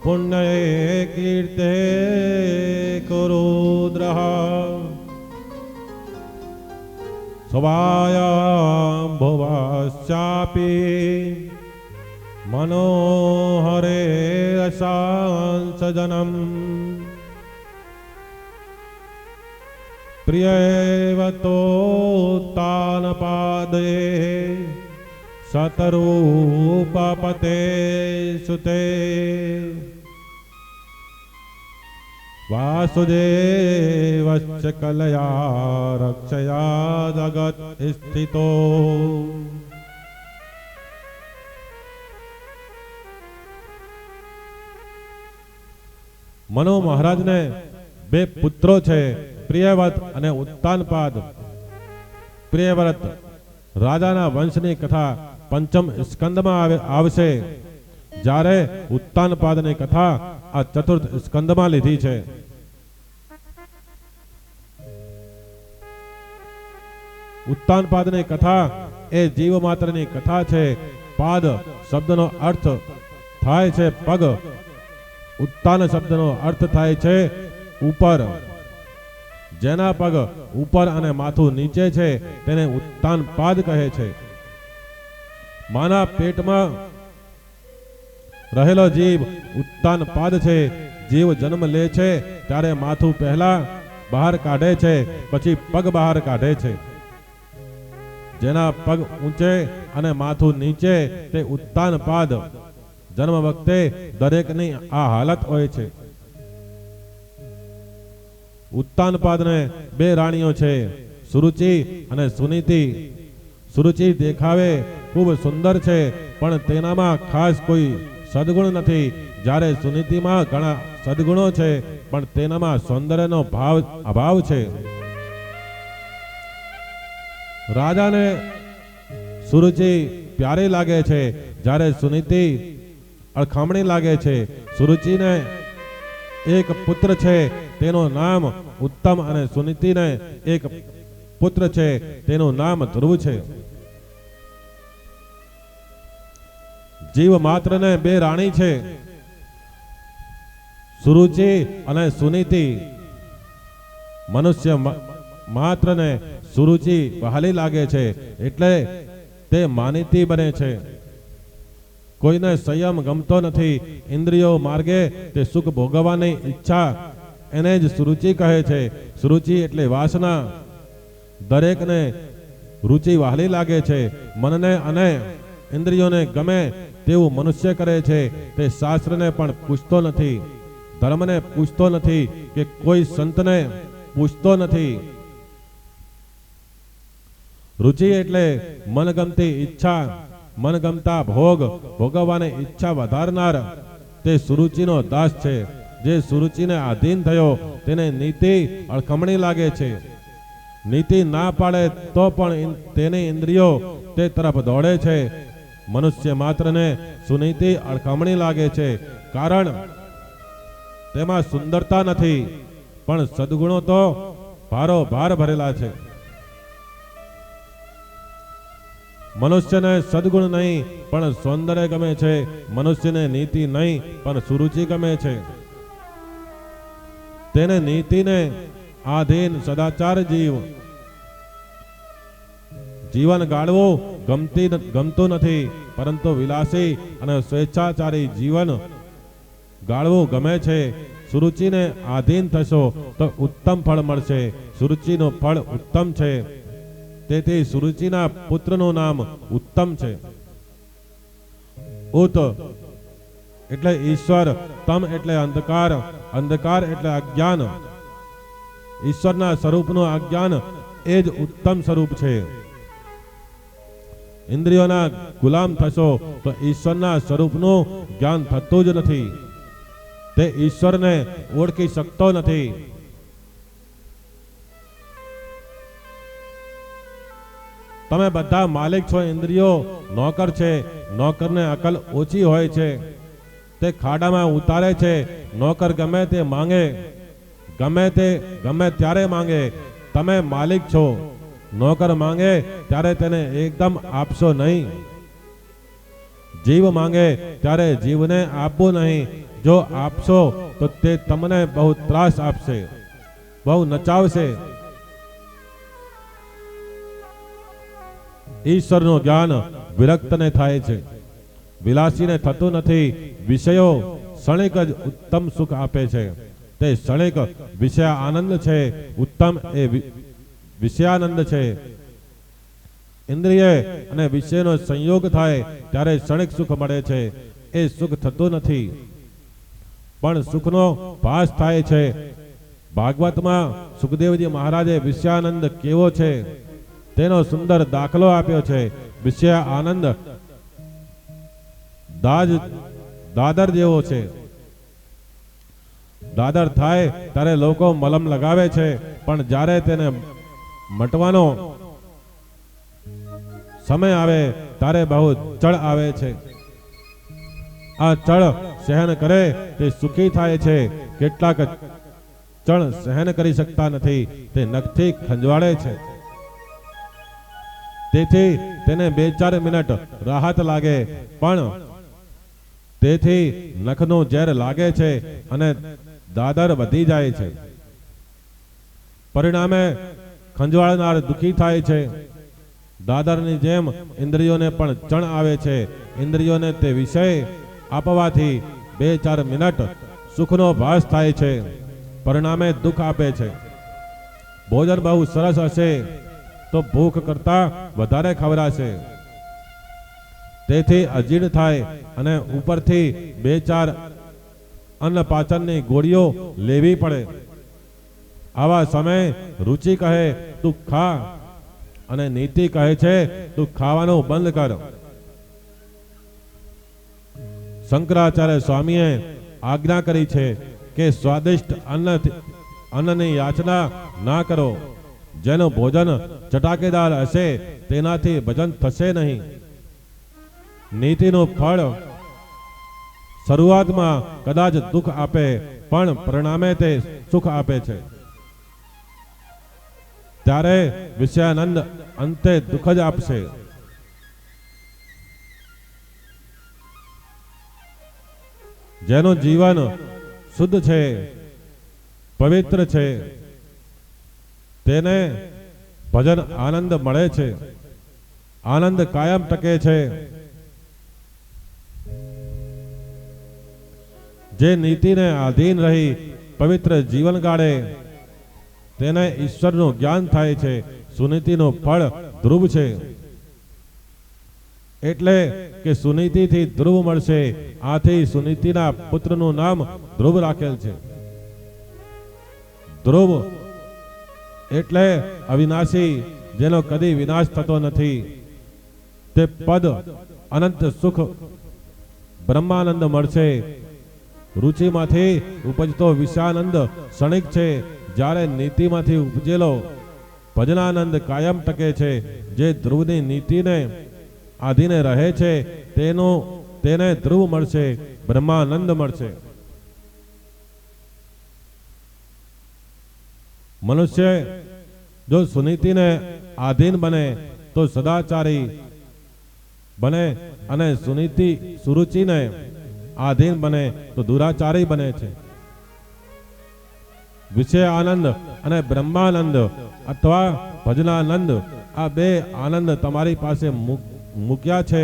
પુણ્યે કીર્તે કુરુદ્રઃ સ્વાયં ભુવશ્ચાપી મનોહરે અશાંસજનમ પ્રિયવતો તાનપાદે સતરૂપપતે સુતે વાસુદેવશ્ચ કલયા રક્ષયા જગત સ્થિતો. મનુ મહારાજને 2 પુત્રો છે, પ્રિયવ્રત અને ઉત્તાનપાદ. પ્રિયવ્રત રાજાના વંશની કથા 5મ સ્કંદમાં આવશે, જ્યારે ઉત્તાનપાદની કથા આ 4th સ્કંદમાં લીધી છે. ઉત્તાનપાદની કથા એ જીવ માત્રની કથા છે. પાદ શબ્દનો અર્થ થાય છે પગ. ઉત્તાન શબ્દનો અર્થ થાય છે ઉપર. જેના પગ ઉપર અને માથું નીચે છે તેને ઉત્તાનપાદ કહે છે. માના પેટમાં રહેલો જીવ ઉત્તાનપાદ છે. જીવ જન્મ લે છે ત્યારે માથું પહેલા બહાર કાઢે છે, પછી પગ બહાર કાઢે છે. જેના પગ ઊંચે અને માથું નીચે તે ઉત્તાનપાદ. જન્મ વખતે દરેકની આ હાલત હોય છે. ઉત્તાનપાદને 2 રાણીઓ છે, સુરુચિ અને સુનીતિ. સુરુચિ દેખાવે ખૂબ સુંદર છે, પણ તેનામાં ખાસ કોઈ સદગુણ નથી. જ્યારે સુનીતિમાં ઘણા સદગુણો છે, પણ તેનામાં સૌંદર્યનો અભાવ છે. રાજાને સુરુચિ પ્યારી લાગે છે, જ્યારે સુનીતિ અળખામણી લાગે છે. સુરુચિને એક પુત્ર છે, તેનું નામ ઉત્તમ, અને સુનીતિને એક પુત્ર છે, તેનું નામ ધ્રુવ છે. જીવ માત્રને 2 રાણી છે, સુરુચિ અને સુનીતિ. મનુષ્ય માત્રને સુરુચિ વહાલી લાગે છે, એટલે તે માનિતી બને છે. કોઈને સંયમ ગમતો નથી. ઇન્દ્રિયો માર્ગે તે સુખ ભોગવવાની ઈચ્છા, એને જ સુરુચિ કહે છે. સુરુચિ એટલે વાસના. દરેકને રુચિ વહાલી લાગે છે. મનને અને ઇન્દ્રિયોને ગમે તેવું મનુષ્ય કરે છે. તે શાસ્ત્રને પણ પૂછતો નથી, ધર્મને પૂછતો નથી, કે કોઈ સંતને પૂછતો નથી. રુચિ એટલે મનગમતી ઈચ્છા, મનગમતા ભોગ ભોગવવાની ઈચ્છા વધારનાર. તે સુરુચિનો દાસ છે. જે સુરુચિને આધીન થયો તેને નીતિ અળખમણી લાગે છે. નીતિ ના પાડે તો પણ તેની ઇન્દ્રિયો તે તરફ દોડે છે. મનુષ્ય માત્રને સુનીતિ અળખમણી લાગે છે, કારણ તેમાં સુંદરતા નથી, પણ સદગુણો તો ભારોભાર ભરેલા છે. મનુષ્યને સદગુણ નહીં પણ સૌંદર્ય ગમે છે. મનુષ્યને નીતિ નહીં પણ સુરુચિ ગમે છે. તેને નીતિને આધીન સદાચાર જીવન ગાળવું ગમતું નથી, પરંતુ વિલાસી અને સ્વેચ્છાચારી જીવન ગાળવું ગમે છે. સુરુચિને આધીન થશો તો ઉત્તમ ફળ મળશે. સુરુચિનું ફળ ઉત્તમ છે, તેથી સુરુચિના પુત્રનું નામ ઉત્તમ છે. ઉત એટલે ઈશ્વર, તમ એટલે અંધકાર, અંધકાર એટલે અજ્ઞાન. ઈશ્વરના સ્વરૂપનું અજ્ઞાન એ જ ઉત્તમ સ્વરૂપ છે. ઇન્દ્રિયોના ગુલામ થશો તો ઈશ્વરના સ્વરૂપનું જ્ઞાન થતું જ નથી. તે ઈશ્વરને ઓળખી શકતો નથી. તમે બધા માલિક છો. ઇન્દ્રિયો નોકર છે. નોકરને અકલ ઓછી હોય છે. તે ખાડામાં ઉતારે છે. નોકર ગમે તે માંગે, ગમે ત્યારે માંગે. તમે માલિક છો. નોકર માંગે ત્યારે તેને એકદમ આપશો નહીં. જીવ માંગે ત્યારે જીવને આપવું નહીં. જો આપશો તો તે તમને બહુ ત્રાસ આપશે, બહુ નચાવશે. ઈશ્વરનું જ્ઞાન વિરક્તને થાય છે, વિલાસીને થતું નથી. વિષયો ક્ષણિક જ ઉત્તમ સુખ આપે છે. તે ક્ષણિક વિષય આનંદ છે. ઉત્તમ એ વિષયાનંદ છે. ઇન્દ્રિય અને વિષયનો સંયોગ થાય ત્યારે ક્ષણિક સુખ મળે છે. એ સુખ થતું નથી, પણ સુખનો ભાસ થાય છે. ભાગવતમાં સુખદેવજી મહારાજે વિષયાનંદ કેવો છે તેનો સુંદર દાખલો આપ્યો છે. વિષય આનંદ દાદર જેવો છે. દાદર થાય ત્યારે લોકો મલમ લગાવે છે, પણ જ્યારે તેને મટવાનો સમય આવે ત્યારે બહુ ચડ આવે છે. આ ચડ સહન કરે તે સુખી થાય છે. કેટલાક ચડ સહન કરી શકતા નથી, તે નખથી ખંજવાળે છે. તેથી તેને 2-4 મિનિટ રાહત લાગે, પણ તેથી નખનું ઝેર લાગે છે અને દાદર વધી જાય છે. પરિણામે ખંજવાળનાર દુઃખી થાય છે. દાદરની જેમ ઇન્દ્રિયોને પણ ચણ આવે છે. ઇન્દ્રિયોને તે વિષય આપવાથી 2-4 મિનિટ સુખનો ભાસ થાય છે, પરિણામે દુઃખ આપે છે. ભોજન બહુ સરસ હશે તો ભૂખ કરતા વધારે ખવડાશે. તેથી અજીર્ણ થાય અને ઉપરથી 2-4 અન્ન પાચનની ગોળીઓ લેવી પડે. આવા સમયે રુચિ કહે તું ખા, અને નીતિ કહે છે તું ખાવાનું બંધ કર. શંકરાચાર્ય સ્વામીએ આજ્ઞા કરી છે કે સ્વાદિષ્ટ અન્નની યાચના ના કરો. જેનું ભોજન ચટાકેદાર હશે તેનાથી ભજન થશે નહીં. નીતિનું ફળ શરૂઆતમાં કદાચ દુઃખ આપે, પણ પરિણામે તે સુખ આપે છે. ત્યારે વિષયાનંદ અંતે દુઃખ જ આપશે. જેનું જીવન શુદ્ધ છે, પવિત્ર છે, તેને ભજન આનંદ મળે છે. આનંદ કાયમ ટકે છે. જે નીતિને આધીન રહી પવિત્ર જીવન ગાળે તેને ઈશ્વરનું જ્ઞાન થાય છે. સુનીતિનું ફળ ધ્રુવ છે. એટલે કે સુનીતિથી ધ્રુવ મળશે. આથી સુનીતિના પુત્રનું નામ ધ્રુવ રાખેલ છે. ધ્રુવ એટલે અવિનાશી, જેનો કદી વિનાશ થતો નથી. તે પદ અનંત સુખ બ્રહ્માનંદ મળશે. રુચિમાંથી ઉપજતો વિષયાનંદ ક્ષણિક છે, જ્યારે નીતિમાંથી ઉપજેલો ભજનાનંદ કાયમ ટકે છે. જે ધ્રુવની નીતિને આધીને રહે છે તેને ધ્રુવ મળશે, બ્રહ્માનંદ મળશે. મનુષ્ય જો સુનીતિને આધીન બને તો સદાચારી બને, અને સુરુચિને આધીન બને તો દુરાચારી બને છે. વિષય આનંદ અને બ્રહ્માનંદ અથવા ભજનાનંદ, આ બે આનંદ તમારી પાસે મૂક્યા છે.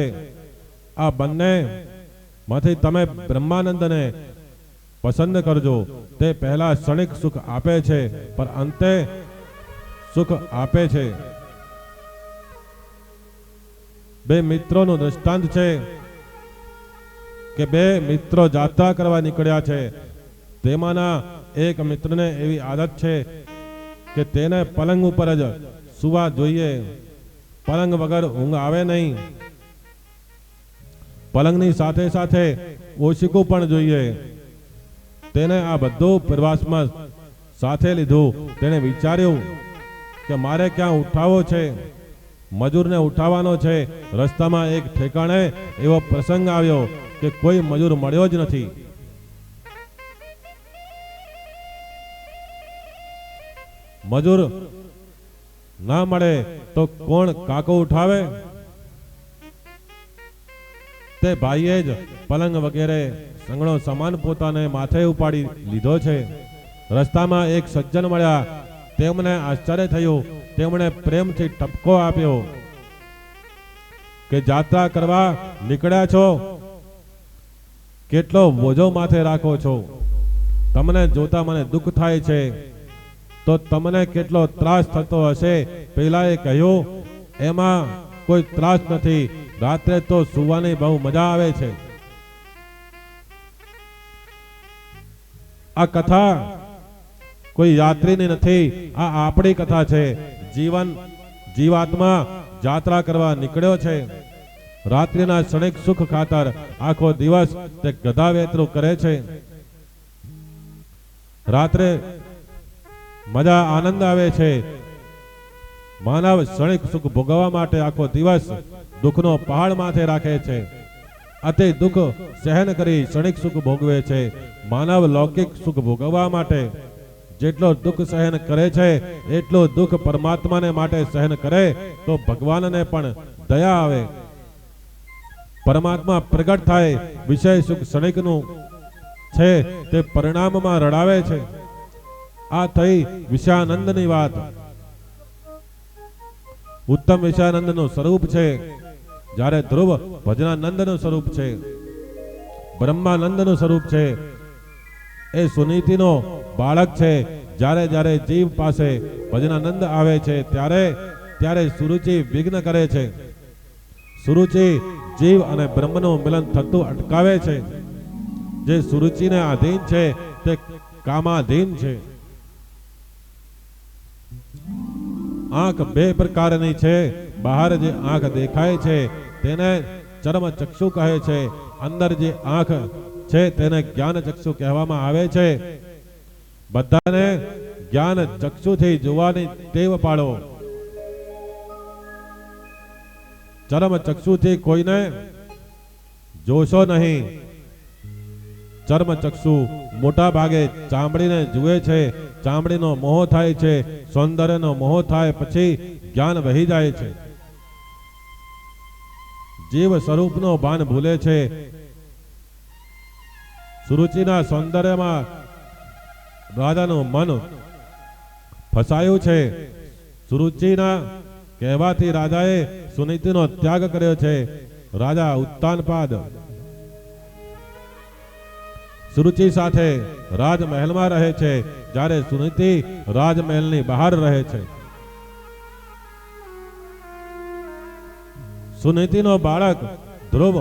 આ બંને માંથી તમે બ્રહ્માનંદને પસંદ કરજો. તે પહેલા ક્ષણિક સુખ આપે છે, પણ અંતે સુખ આપે છે. બે મિત્રોનું દ્રષ્ટાંત છે. કે બે મિત્રો જાત્રા કરવા નીકળ્યા છે. તેમાંના એક મિત્રને એવી આદત છે કે તેને પલંગ ઉપર જ સુવા જોઈએ. પલંગ વગર ઊંઘ આવે નહીં. પલંગની સાથે સાથે ઓશિકું પણ જોઈએ. તેને આ બધું પ્રવાસમાં સાથે લીધું. તેણે વિચાર્યું કે મારે ક્યાં ઉઠાવો છે, મજૂરને ઉઠાવવાનો છે. રસ્તામાં એક ઠેકાણે એવો પ્રસંગ આવ્યો કે કોઈ મજૂર મળ્યો જ નથી. મજૂર ના મળે તો કોણ કાકો ઉઠાવે? તે ભાઈએ જ પલંગ વગેરે સંગણો સામાન પોતાને માથે ઉપાડી લીધો છે. રસ્તામાં એક સજ્જન મળ્યા. તેમને આશ્ચર્ય થયું. તેમણે પ્રેમથી ઠપકો આપ્યો કે જાત્રા કરવા નીકળ્યા છો, કેટલો બોજો માથે રાખો છો? તમને જોતા મને દુઃખ થાય છે. તો તમને કેટલો ત્રાસ થતો હશે? પેલાએ કહ્યું, એમાં કોઈ ત્રાસ નથી. રાત્રે તો સુવાની બહુ મજા આવે છે. આ કથા કોઈ યાત્રીની નથી, આ આપણી કથા છે. જીવાત્મા જાત્રા કરવા નીકળ્યો છે. રાત્રિના ક્ષણિક સુખ ખાતર આખો દિવસ તે ગધા વેતરું કરે છે. રાત્રે મજા આનંદ આવે છે. માનવ ક્ષણિક સુખ ભોગવવા માટે આખો દિવસ દુઃખનો પહાડ માથે રાખે છે. અતિ દુઃખ સહન કરી ક્ષણિક સુખ ભોગવે છે. માનવ લૌકિક સુખ ભોગવવા માટે જેટલો દુઃખ સહન કરે છે એટલું દુઃખ પરમાત્માને માટે સહન કરે તો ભગવાનને પણ દયા આવે. પરમાત્મા પ્રગટ થાય. વિષય સુખ ક્ષણિકનું છે તે પરિણામમાં રડાવે છે. આ થઈ વિષયાનંદની વાત. ઉત્તમ વિષયાનંદનું સ્વરૂપ છે, જ્યારે ધ્રુવ ભજનાનંદનું સ્વરૂપ છે, બ્રહ્માનંદનું સ્વરૂપ છે. એ સુનીતિનો બાળક છે. જ્યારે જ્યારે જીવ પાસે ભજનાનંદ આવે છે ત્યારે સુરુચિ વિઘ્ન કરે છે. સુરુચિ જીવ અને બ્રહ્મનું મિલન થતું અટકાવે છે. જે સુરુચિને આધીન છે તે કામાધીન છે. આંખ બે પ્રકારની છે. બહાર જે આંખ દેખાય છે તેને ચર્મ ચક્ષુ કહે છે. અંદર જે આંખ છે તેને જ્ઞાન ચક્ષુ કહેવામાં આવે છે. બધાને જ્ઞાન ચક્ષુથી જોવાની ટેવ પાડો. ચર્મ ચક્ષુથી કોઈને જોશો નહીં. ચર્મ ચક્ષુ મોટા ભાગે ચામડીને જુએ છે. ચામડીનો મોહ થાય છે. સૌંદર્યનો મોહ થાય પછી જ્ઞાન વહી જાય છે. જીવ સ્વરૂપનો ભાન ભૂલે છે. સુરુચિના સૌંદર્યમાં રાજાનું મન ફસાયું છે. સુરુચિના કહેવાથી રાજાએ સુનીતિનો ત્યાગ કર્યો છે. રાજા ઉત્તાનપાદ સુરુચિ સાથે રાજમહેલમાં રહે છે, જ્યારે સુનીતિ રાજમહેલની બહાર રહે છે. સુનીતિનો બાળક ધ્રુવ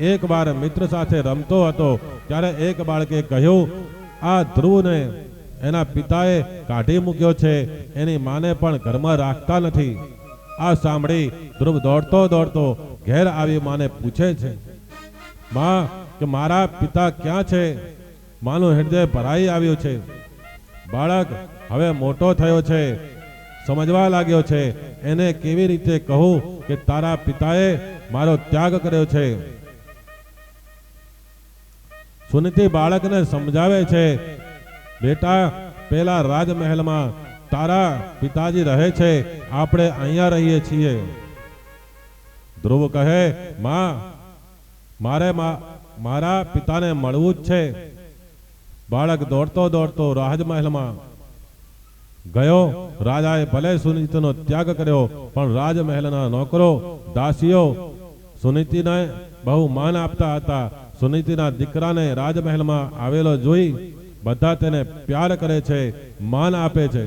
એક વાર મિત્ર સાથે રમતો હતો. ત્યારે એક બાળકે કહ્યું, આ ધ્રુવને એના પિતાએ કાઢી મૂક્યો છે. એની માને પણ ઘરમાં રાખતા નથી. આ સાંભળી ધ્રુવ દોડતો દોડતો ઘેર આવી માને પૂછે છે, માં કે મારા પિતા ક્યાં છે? માનું હૃદય ભરાઈ આવ્યું છે. બાળક હવે મોટો થયો છે, સમજવા લાગ્યો છે. એને કેવી રીતે કહું કે તારા પિતાએ મારો ત્યાગ કર્યો છે? સુનીતિ બાળકને સમજાવે છે, બેટા પેલા રાજમહેલમાં તારા પિતાજી રહે છે, આપણે અહીંયા રહીએ છીએ. ધ્રુવ કહે, માં મારે મારા પિતાને મળવું જ છે. બાળક દોડતો દોડતો રાજમહેલમાં ગયો. રાજાએ ભલે સુનીતિનો ત્યાગ કર્યો, પણ રાજમહેલના નોકરો દાસીઓ સુનીતિને બહુ માન આપતા હતા. સુનીતિના દીકરાને રાજમહેલમાં આવેલો જોઈ બધા તેને પ્યાર કરે છે, માન આપે છે.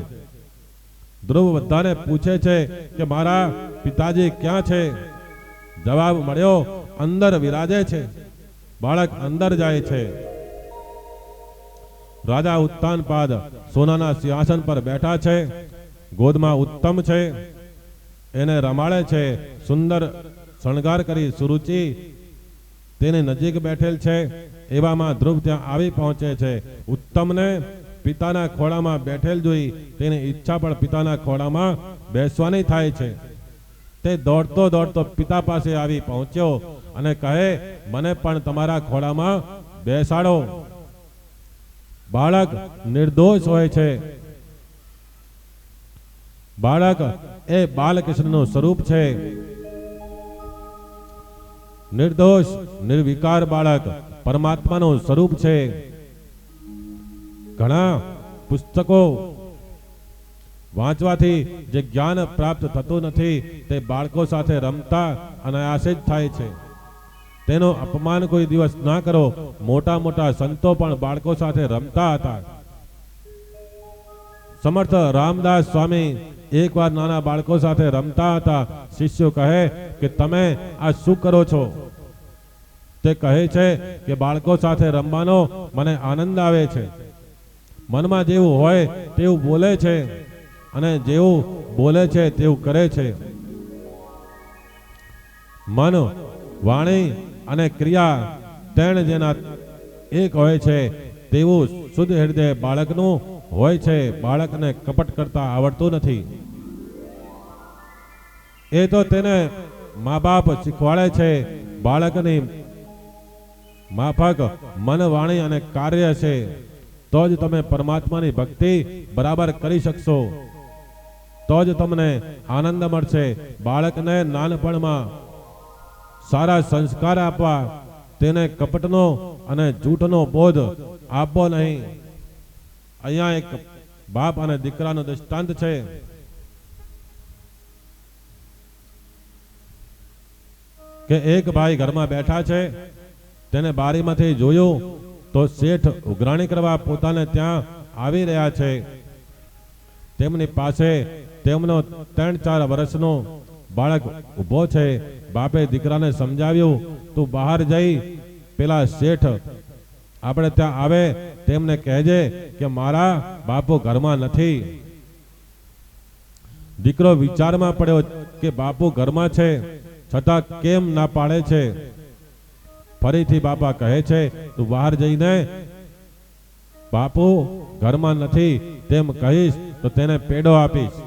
ધ્રુવ બધાને પૂછે છે કે મારા પિતાજી ક્યાં છે? જવાબ મળ્યો, અંદર વિરાજે છે. બાળક અંદર જાય છે. રાજા ઉત્તાનપાદ સોનાના સિંહાસન પર બેઠા છે. ગોદમાં ઉત્તમ છે, એને રમાડે છે. સુંદર શણગાર કરી સુરુચિ તેની નજીક બેઠેલ છે. એવામાં ધ્રુવ ત્યાં આવી પહોંચે છે. ઉત્તમને પિતાના ખોળામાં બેઠેલ જોઈ તેની ઈચ્છા પણ પિતાના ખોળામાં બેસવાની થાય છે. તે દોડતો દોડતો પિતા પાસે આવી પહોંચ્યો અને કહે, મને પણ તમારા ખોળામાં બેસાડો. બાળક નિર્દોષ હોય છે. બાળક એ બાલકૃષ્ણનું સ્વરૂપ છે. નિર્દોષ નિર્વિકાર બાળક પરમાત્માનું સ્વરૂપ છે. ઘણા પુસ્તકો વાંચવાથી જે જ્ઞાન પ્રાપ્ત થતું નથી તે બાળકો સાથે રમતા અનાયાસે જ થાય છે. તેનો અપમાન કોઈ દિવસ ના કરો. મોટા મોટા સંતો પણ બાળકો સાથે રમતા હતા. સમર્થ રામદાસ સ્વામી એકવાર નાના બાળકો સાથે રમતા હતા. શિષ્યો કહે કે તમે આ શું કરો છો? તે કહે છે કે બાળકો સાથે રમવાનો મને આનંદ આવે છે. મનમાં જેવું હોય તેવું બોલે છે અને જેવું બોલે છે તેવું કરે છે. મન, વાણી અને ક્રિયા ત્રણ જેના એક હોય છે તેવું શુદ્ધ હૃદય બાળકનું હોય છે. બાળકને કપટ કરતા આવડતું નથી. એ તો તેને મા બાપ શીખવાડે છે. બાળકની માફક મન, વાણી અને કાર્ય છે તો જ તમે પરમાત્માની ભક્તિ બરાબર કરી શકશો. તો જ તમને આનંદ મળશે. બાળકને નાનપણમાં સારા સંસ્કાર આપવા, તેને કપટનો અને જૂઠનો બોધ આપવો નહીં. અહીંયા એક બાપ અને દીકરાનો દૃષ્ટાંત છે. કે એક ભાઈ ઘરમાં બેઠા છે. તેને બારીમાંથી જોયું તો શેઠ ઉઘરાણી કરવા પોતાને ત્યાં આવી રહ્યા છે. તેમની પાસે તેમનો 3-4 વર્ષનો બાળક ઊભો છે. બાપે દીકરાને સમજાવ્યું, તું બહાર જઈ પેલા શેઠ આપણે ત્યાં આવે તેમને કહેજે કે મારા બાપુ ઘરમાં નથી. દીકરો વિચારમાં પડ્યો કે બાપુ ઘરમાં છે છતાં કેમ ના પાડે છે. ફરીથી બાપા કહે છે, તું બહાર જઈને બાપુ ઘરમાં નથી તેમ કહીશ તો તેને પેડો આપીશ.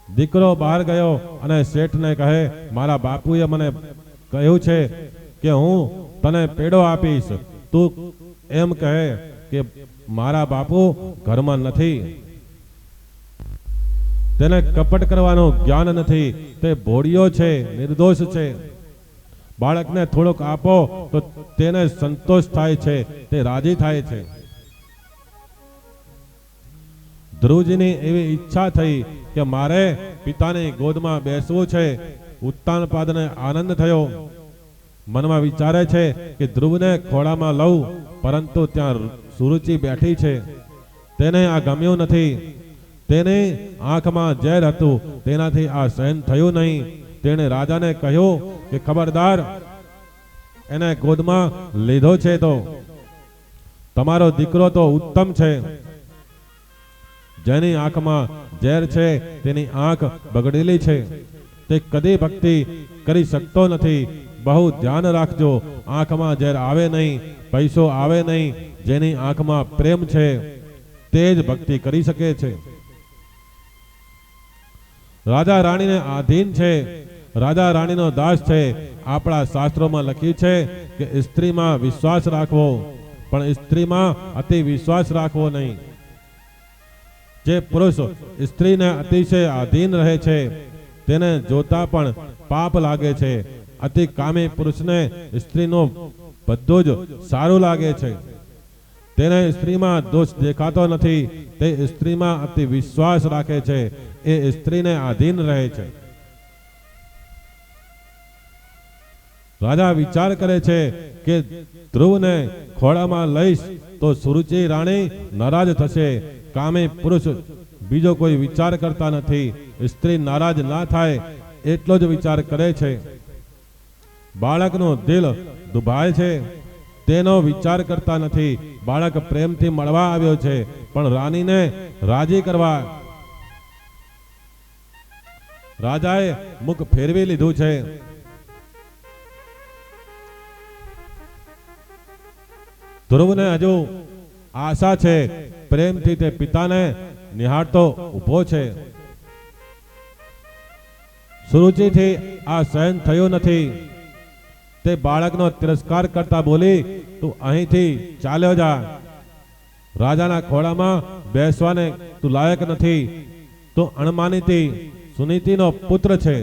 દીકરો બહાર ગયો અને શેઠને કહે, મારા બાપુએ મને કહ્યું છે કે હું તને પેડો આપીશ. તું એમ કહે કે મારા બાપુ ઘરમાં નથી. તેને કપટ કરવાનું જ્ઞાન નથી. તે ભોળિયો છે, નિર્દોષ છે. બાળકને થોડુંક આપો તો તેને સંતોષ થાય છે, તે રાજી થાય છે. ધ્રુવજીની એવી ઈચ્છા થઈ કે મારે પિતાની ગોદમાં બેસવું છે. ઉત્તાનપાદને આનંદ થયો. મનમાં વિચારે છે કે ધ્રુવને ખોળામાં લઉં, પરંતુ ત્યાં સુરુચિ બેઠી છે. તેને આ ગમ્યું નથી. તેની આંખમાં ઝેર હતું. તેનાથી આ સહન થયું નહીં. તેણે રાજાને કહ્યું કે ખબરદાર, એને ગોદમાં લીધો છે તો તમારો દીકરો તો ઉત્તમ છે. જેની આંખમાં ઝેર છે તેની આંખ બગડેલી છે. તે કદી ભક્તિ કરી શકતો નથી. બહુ ધ્યાન રાખજો. આંખમાં ઝેર આવે નહીં, પૈસો આવે નહીં. જેની આંખમાં પ્રેમ છે તે જ ભક્તિ કરી શકે છે. રાજા રાણીને આધીન છે, રાજા રાણીનો દાસ છે. આપણા શાસ્ત્રોમાં લખ્યું છે કે સ્ત્રીમાં વિશ્વાસ રાખવો, પણ સ્ત્રીમાં અતિ વિશ્વાસ રાખવો નહીં. જે પુરુષ સ્ત્રીને અતિશય આધીન રહે છે તેને જોતા પણ પાપ લાગે છે. અતિ કામી પુરુષને સ્ત્રીનું બધું જ સારું લાગે છે. તેને સ્ત્રીમાં દોષ દેખાતો નથી. તે સ્ત્રીમાં અતિ વિશ્વાસ રાખે છે. એ સ્ત્રીને આધીન રહે છે. રાજા વિચાર કરે છે કે ધ્રુવને ખોળામાં લઈશ તો સુરુચિ રાણી નારાજ થશે. કામી પુરુષ બીજો કોઈ વિચાર કરતા નથી. સ્ત્રી નારાજ ના થાય એટલો જ વિચાર કરે છે. બાળકનું દિલ દુભાય છે, તેનો વિચાર કરતા નથી. બાળક પ્રેમથી મળવા આવ્યો છે, પણ રાણીને રાજી કરવા રાજાએ મુખ ફેરવી લીધું છે. ધ્રુવને હજુ આશા છે. પ્રેમથી તે પિતાને નિહાળતો ઊભો છે. સુરુચિથી આ સહન થયું નથી. તે બાળકનો તિરસ્કાર કરતા બોલી, તું અહીંથી ચાલ્યો જા. રાજાના ખોળામાં બેસવાને તું લાયક નથી. તું અણમાનીતી સુનીતિનો પુત્ર છે.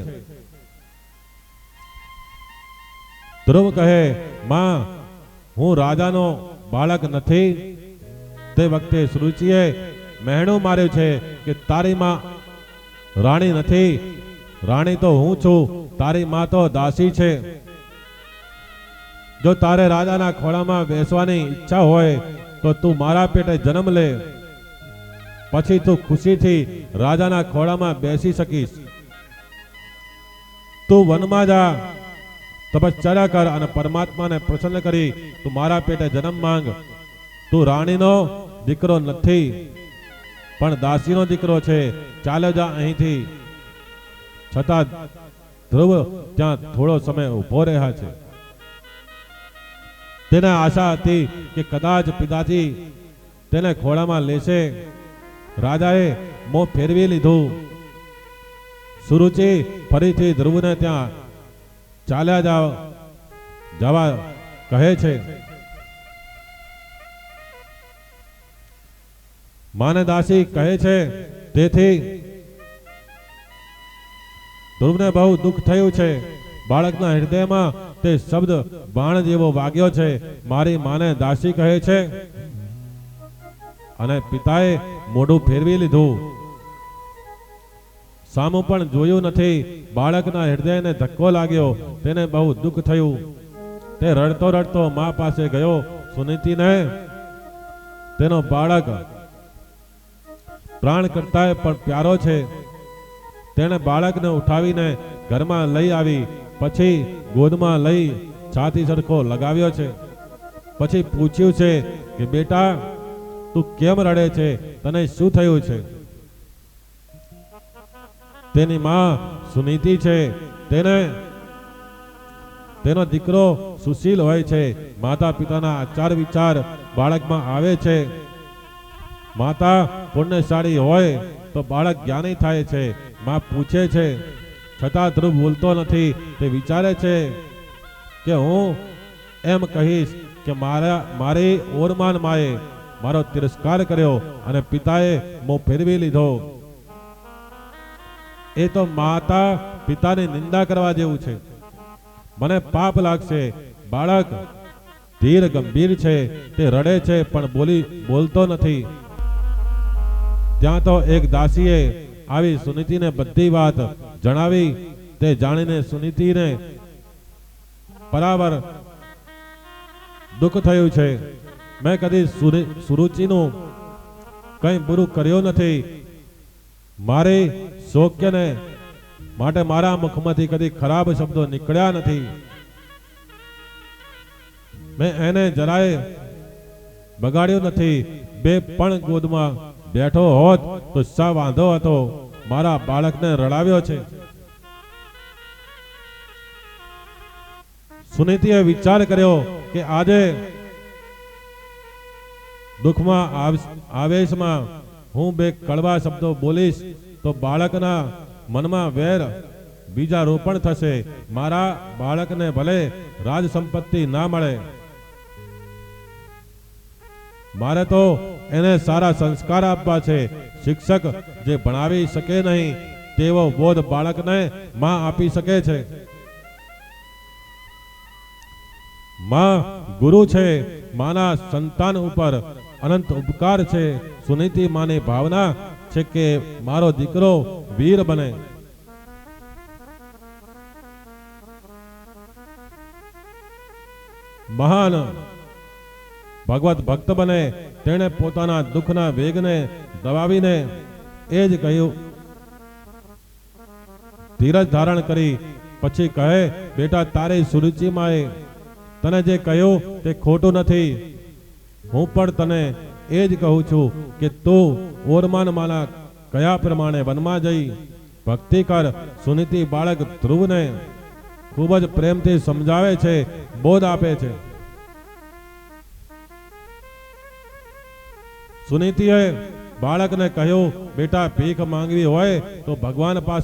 ધ્રુવ કહે, માં, હું રાજાનો બાળક નથી. તે વખતે સુરુચિએ મહેણું માર્યું છે કે તારી માં રાણી નથી. રાણી તો હું છું, તારી માં તો દાસી છે. જો તારે રાજાના ખોળામાં બેસવાની ઈચ્છા હોય તો તું મારા પેટે જન્મ લે, પછી તું ખુશીથી રાજાના ખોળામાં બેસી શકીશ. તું વનમાં જા, તપશ્ચર્યા કર અને પરમાત્માને પ્રસન્ન કરી તું મારા પેટે જન્મ માંગ. તું રાણીનો દીકરો નથી, પણ દાસીનો દીકરો છે. ચાલ્યો જા અહીંથી. છતાં ધ્રુવ ત્યાં થોડો સમય ઉભો રહ્યા છે. તેને આશા હતી કે કદાચ પિતાજી તેને ખોળામાં લેશે. રાજાએ મોં ફેરવી લીધું. સુરુચિ ફરીથી ધ્રુવને ત્યાં ચાલ્યા જવા કહે છે. માને દાસી કહે છે. તેથી ધ્રુવને બહુ દુઃખ થયું છે. બાળકના હૃદયમાં તે શબ્દ બાણ જેવો વાગ્યો છે. મારી માને દાસી કહે છે. અને પિતાએ મોઢું ફેરવી લીધું. સામું પણ જોયું નથી. બાળકના હૃદયને ધક્કો લાગ્યો. તેને બહુ દુઃખ થયું. તે રડતો રડતો મા પાસે ગયો. સુનીતિને તેનો બાળક પ્રાણ કરતા પણ પ્યારો છે. તેણે બાળકને ઉઠાવીને ઘરમાં લઈ આવી. પછી ગોદમાં લઈ છાતી સરખો લગાવ્યો છે. પછી પૂછ્યું છે કે બેટા, તું કેમ રડે છે? તને શું થયું છે? તેની માં સુનીતિ છે. તેનો દીકરો સુશીલ હોય છે. માતા પિતાના આચાર વિચાર બાળકમાં આવે છે. માતા પુણ્યશાળી હોય તો બાળક જ્ઞાની થાય છે. માં પૂછે છે, છતાં ધ્રુવ બોલતો નથી. તે વિચારે છે કે હું એમ કહીશ કે મારી ઓરમાન માએ મારો તિરસ્કાર કર્યો અને પિતાએ મોં ફેરવી લીધો. એ તો માતા પિતાની નિંદા કરવા જેવું છે. મને પાપ લાગશે. બાળક ધીર ગંભીર છે. તે રડે છે પણ બોલતો નથી. ત્યાં તો એક દાસીએ આવી સુનીતિને બધી વાત જણાવી. તે જાણીને સુનીતિને બરાબર દુઃખ થયું છે. મેં કદી સુરુચિનું કંઈ બુરું કર્યું નથી. મારી સૌખ્યને માટે મારા મુખમાંથી કદી ખરાબ શબ્દો નીકળ્યા નથી. મેં એને જરાય બગાડ્યું નથી. બે પણ ગોદમાં બેઠો હોત તો શા વાંધો હતો? મારા બાળકને રડાવ્યો છે. સુનીતિએ વિચાર કર્યો કે આજે દુઃખમાં આવેશમાં હું બે કડવા શબ્દો બોલીશ તો બાળકના મનમાં વેર બીજા રોપણ થશે. મારા બાળકને ભલે રાજ સંપત્તિ ના મળે, મારે તો એને સારા સંસ્કાર આપવા છે. શિક્ષક જે ભણાવી શકે નહીં તેવો બોધ બાળકને માં આપી શકે છે. માં ગુરુ છે. માના સંતાન ઉપર અનંત ઉપકાર છે. સુનીતિ માની ભાવના છે કે મારો દીકરો વીર બને. મહાન ભગવત ભક્ત બને. તેણે પોતાના દુઃખના વેગને દબાવીને એ જ કહ્યું, ધીરજ ધારણ કરી પછી કહે, બેટા તારી સુરુચિમાં તને જે કહ્યું તે ખોટું નથી. હું પણ તને એ જ કહું છું કે તું ઓરમાનમાંના કયા પ્રમાણે વનમાં જઈ ભક્તિ કર. સુનીતિ બાળક ધ્રુવને ખૂબ જ પ્રેમથી સમજાવે છે, બોધ આપે છે. સુનીતિએ બાળકને કહ્યું, બેટા ભીખ માંગવી હોય તો ભગવાન પાસે